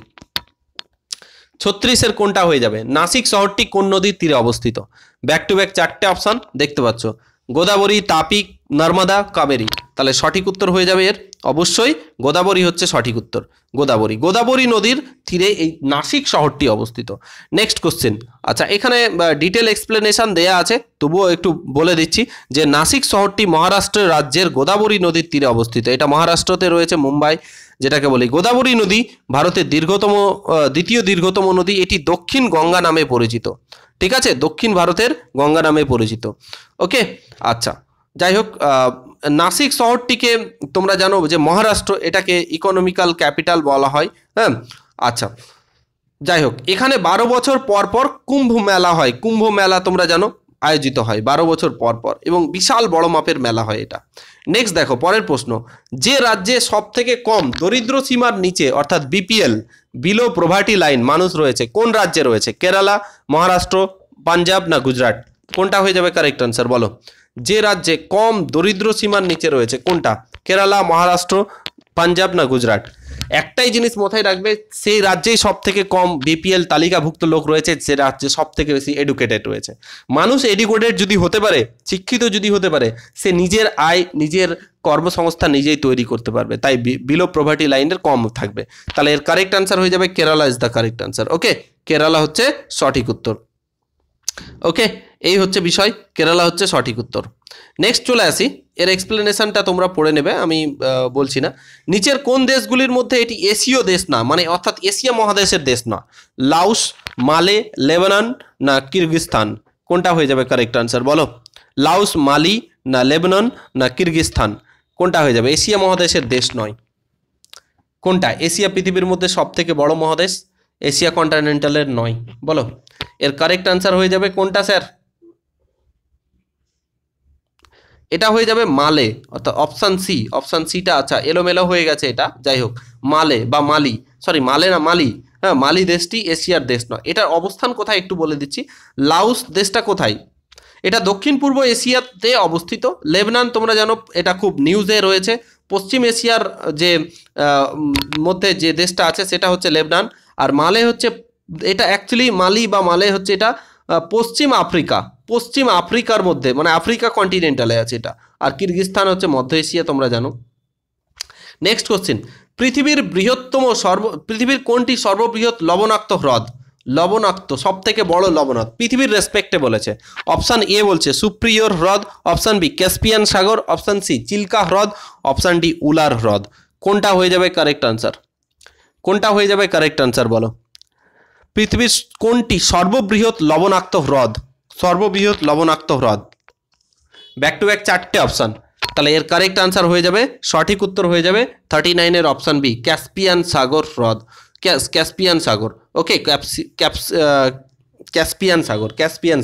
36-এর কোনটা হয়ে যাবে? নাসিক শহরটি কোন নদীর তীরে অবস্থিত? ব্যাক টু ব্যাক 4টে অপশন দেখতে পাচ্ছ, গোদাবরী, তাপি, নর্মদা, কাবেরী। তাহলে সঠিক উত্তর হয়ে যাবে এর অবশ্যই গোদাবরী হচ্ছে সঠিক উত্তর। গোদাবরী নদীর তীরে এই নাসিক শহরটি অবস্থিত। Next question. আচ্ছা, এখানে ডিটেল এক্সপ্লেনেশন দেয়া আছে, তবুও একটু বলে দিচ্ছি যে নাসিক শহরটি মহারাষ্ট্র রাজ্যের গোদাবরী নদীর তীরে অবস্থিত। এটা মহারাষ্ট্রতে রয়েছে, মুম্বাই যেটাকে বলি। গোদাবরী নদী ভারতের দ্বিতীয় দীর্ঘতম নদী। এটি দক্ষিণ গঙ্গা নামে পরিচিত। ঠিক আছে, দক্ষিণ ভারতের গঙ্গা নামে পরিচিত। ওকে, আচ্ছা, যাই হোক, নাসিক শহরটিকে তোমরা জানো যে মহারাষ্ট্র, এটাকে ইকোনমিক্যাল ক্যাপিটাল বলা হয়। হ্যাঁ, আচ্ছা, যাই হোক, এখানে 12 বছর পর পর কুম্ভ মেলা হয়। কুম্ভ মেলা তোমরা জানো আয়োজিত হয় 12 বছর পর পর, এবং বিশাল বড় মাপের মেলা হয় এটা। নেক্সট দেখো পরের প্রশ্ন। যে রাজ্যে সব থেকে কম দরিদ্র সীমার নিচে অর্থাৎ বিপিএল, বিলো প্রভার্টি লাইন মানুষ রয়েছে, কোন রাজ্যে রয়েছে? কেরালা, মহারাষ্ট্র, পাঞ্জাব না গুজরাট? কোনটা হয়ে যাবে কারেক্ট আনসার বলো? যে রাজ্যে কম দরিদ্র সীমার নিচে রয়েছে কোনটা? কেরালা, মহারাষ্ট্র, পাঞ্জাব না গুজরাট? একটাই জিনিস মাথায় রাখবে, সেই রাজ্যেই সব থেকে কম বিপিএল তালিকাভুক্ত লোক রয়েছে, সে রাজ্যে সব থেকে বেশি এডুকেটেড রয়েছে। মানুষ এডুকেটেড যদি হতে পারে, শিক্ষিত যদি হতে পারে, সে নিজের আয়, নিজের কর্মসংস্থান নিজেই তৈরি করতে পারবে। তাই বিলো প্রভার্টি লাইনের কম থাকবে। তাহলে এর কারেক্ট আনসার হয়ে যাবে Kerala is the correct answer. Okay, Kerala হচ্ছে সঠিক উত্তর। ওকে, এই হচ্ছে বিষয়, কেরালা হচ্ছে সঠিক উত্তর। নেক্সট চলে আসি, এর এক্সপ্লেনেশনটা তোমরা পড়ে নেবে, আমি বলছি না। নিচের কোন দেশগুলির মধ্যে এটি এশীয় দেশ না, মানে অর্থাৎ এশিয়া মহাদেশের দেশ না? লাওস, মালে, লেবানন না কিরগিজস্তান? কোনটা হয়ে যাবে কারেক্ট আনসার বলো? লাওস, মালি না লেবানন না কিরগিজস্তান? কোনটা হয়ে যাবে? এশিয়া মহাদেশের দেশ নয়। কোনটা? এশিয়া পৃথিবীর মধ্যে সব থেকে বড় মহাদেশ, এশিয়া কন্টিনেন্টালের নয়। বলো, এর কারেক্ট আনসার হয়ে যাবে কোনটা স্যার? এটা হয়ে যাবে মালে, অর্থাৎ অপশান সি। অপশান সিটা আচ্ছা এলোমেলো হয়ে গেছে এটা, যাই হোক, মালে বা মালি, সরি মালে না মালি। হ্যাঁ, মালি দেশটি এশিয়ার দেশ নয়। এটার অবস্থান কোথায় একটু বলে দিচ্ছি। লাওস দেশটা কোথায়? এটা দক্ষিণ পূর্ব এশিয়াতে অবস্থিত। লেবানন তোমরা জানো, এটা খুব নিউজে রয়েছে। পশ্চিম এশিয়ার যে মধ্যে যে দেশটা আছে সেটা হচ্ছে লেবানন। আর মালে হচ্ছে, এটা অ্যাকচুয়ালি মালি বা মালে হচ্ছে এটা পশ্চিম আফ্রিকার মধ্যে, মানে আফ্রিকা কন্টিনেন্টালে আছে এটা। আর কিরগিজস্তান হচ্ছে মধ্য এশিয়া, তোমরা জানো। নেক্সট কোশ্চেন, পৃথিবীর কোনটি সর্ববৃহৎ লবণাক্ত হ্রদ? লবণাক্ত, সব থেকে বড় লবণাক্ত পৃথিবীর রেসপেক্টে বলেছে। অপশান এ বলছে সুপ্রিয়র হ্রদ, অপশান বি ক্যাসপিয়ান সাগর, অপশান সি চিল্কা হ্রদ, অপশান ডি উলার হ্রদ। কোনটা হয়ে যাবে কারেক্ট আনসার? কোনটা হয়ে যাবে কারেক্ট আনসার বলো? পৃথিবীর কোনটি সর্ববৃহৎ লবণাক্ত হ্রদ? সর্ববৃহৎ লবণাক্ত হ্রদ, ব্যাক টু ব্যাক চারটে অপশান, তাহলে এর কারেক্ট আনসার হয়ে যাবে, সঠিক উত্তর হয়ে যাবে 39-এর অপশান বি, ক্যাসপিয়ান সাগর হ্রদ। ক্যাসপিয়ান সাগর, ওকে, ক্যাসপিয়ান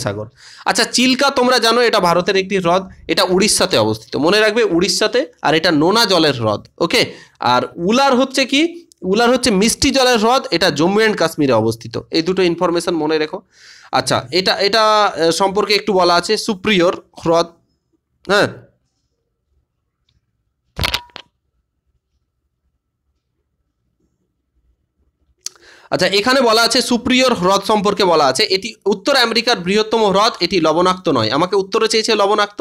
সাগর। আচ্ছা, চিল্কা তোমরা জানো এটা ভারতের একটি হ্রদ, এটা উড়িষ্যাতে অবস্থিত, মনে রাখবে উড়িষ্যাতে, আর এটা নোনা জলের হ্রদ, ওকে। আর উলার হচ্ছে কি? উলার হচ্ছে মিষ্টি জলের হ্রদ, এটা জম্মু অ্যান্ড কাশ্মীরে অবস্থিত। এই দুটো ইনফরমেশন মনে রেখো। আচ্ছা, এটা সম্পর্কে একটু বলা আছে, সুপ্রিয়র হ্রদ, হ্যাঁ। আচ্ছা, এখানে বলা আছে সুপ্রিয়র হ্রদ সম্পর্কে বলা আছে, এটি উত্তর আমেরিকার বৃহত্তম হ্রদ, এটি লবণাক্ত নয়। আমাকে উত্তরে চেয়েছে লবণাক্ত।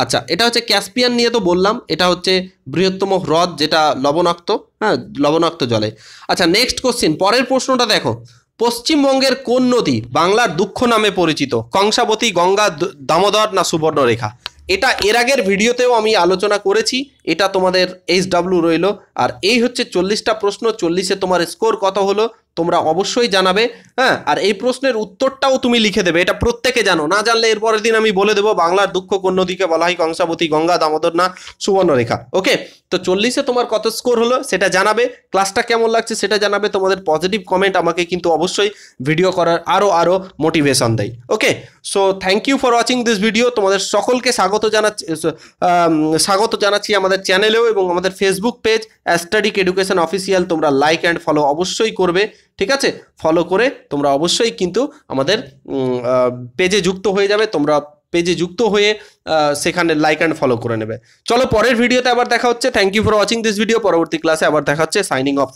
আচ্ছা, এটা হচ্ছে ক্যাসপিয়ান নিয়ে তো বললাম, এটা হচ্ছে বৃহত্তম হ্রদ যেটা লবণাক্ত, হ্যাঁ, লবণাক্ত জলে। আচ্ছা, নেক্সট কোশ্চিন, পরের প্রশ্নটা দেখো, পশ্চিমবঙ্গের কোন নদী বাংলার দুঃখ নামে পরিচিত? কংসাবতী, গঙ্গা, দামোদর না সুবর্ণরেখা? এটা এর আগের ভিডিওতেও আমি আলোচনা করেছি, এটা তোমাদের HW রইল। আর এই হচ্ছে 40টা প্রশ্ন, 40-এ তোমার স্কোর কত হলো তোমরা অবশ্যই জানাবে, হ্যাঁ। আর এই প্রশ্নের উত্তরটাও তুমি লিখে দেবে, এটা প্রত্যেকে জানো, না জানলে এর পরের দিন আমি বলে দেবো বাংলার দুঃখ কোন নদীকে বলা হয়, কংসাবতী, গঙ্গা, দামোদর না সুবর্ণরেখা, ওকে। তো 40-এ তোমার কত স্কোর হলো সেটা জানাবে, ক্লাসটা কেমন লাগছে সেটা জানাবে, তোমাদের পজিটিভ কমেন্ট আমাকে কিন্তু অবশ্যই ভিডিও করার আরও মোটিভেশন দেয়, okay. So thank you for watching this video. তোমাদের সকলকে স্বাগত জানাচ্ছি আমাদের চ্যানেলেও এবং আমাদের ফেসবুক পেজ অ্যাস্টাডিক এডুকেশন অফিসিয়াল, তোমরা লাইক অ্যান্ড ফলো অবশ্যই করবে, ঠিক আছে? ফলো করে তোমরা অবশ্যই কিন্তু আমাদের পেজে যুক্ত হয়ে যাবে, তোমরা পেজে যুক্ত হয়ে সেখানে লাইক অ্যান্ড ফলো করে নেবে। চলো পরের ভিডিওতে আবার দেখা হচ্ছে। Thank you for watching this video. পরবর্তী ক্লাসে আবার দেখা হচ্ছে। Signing of.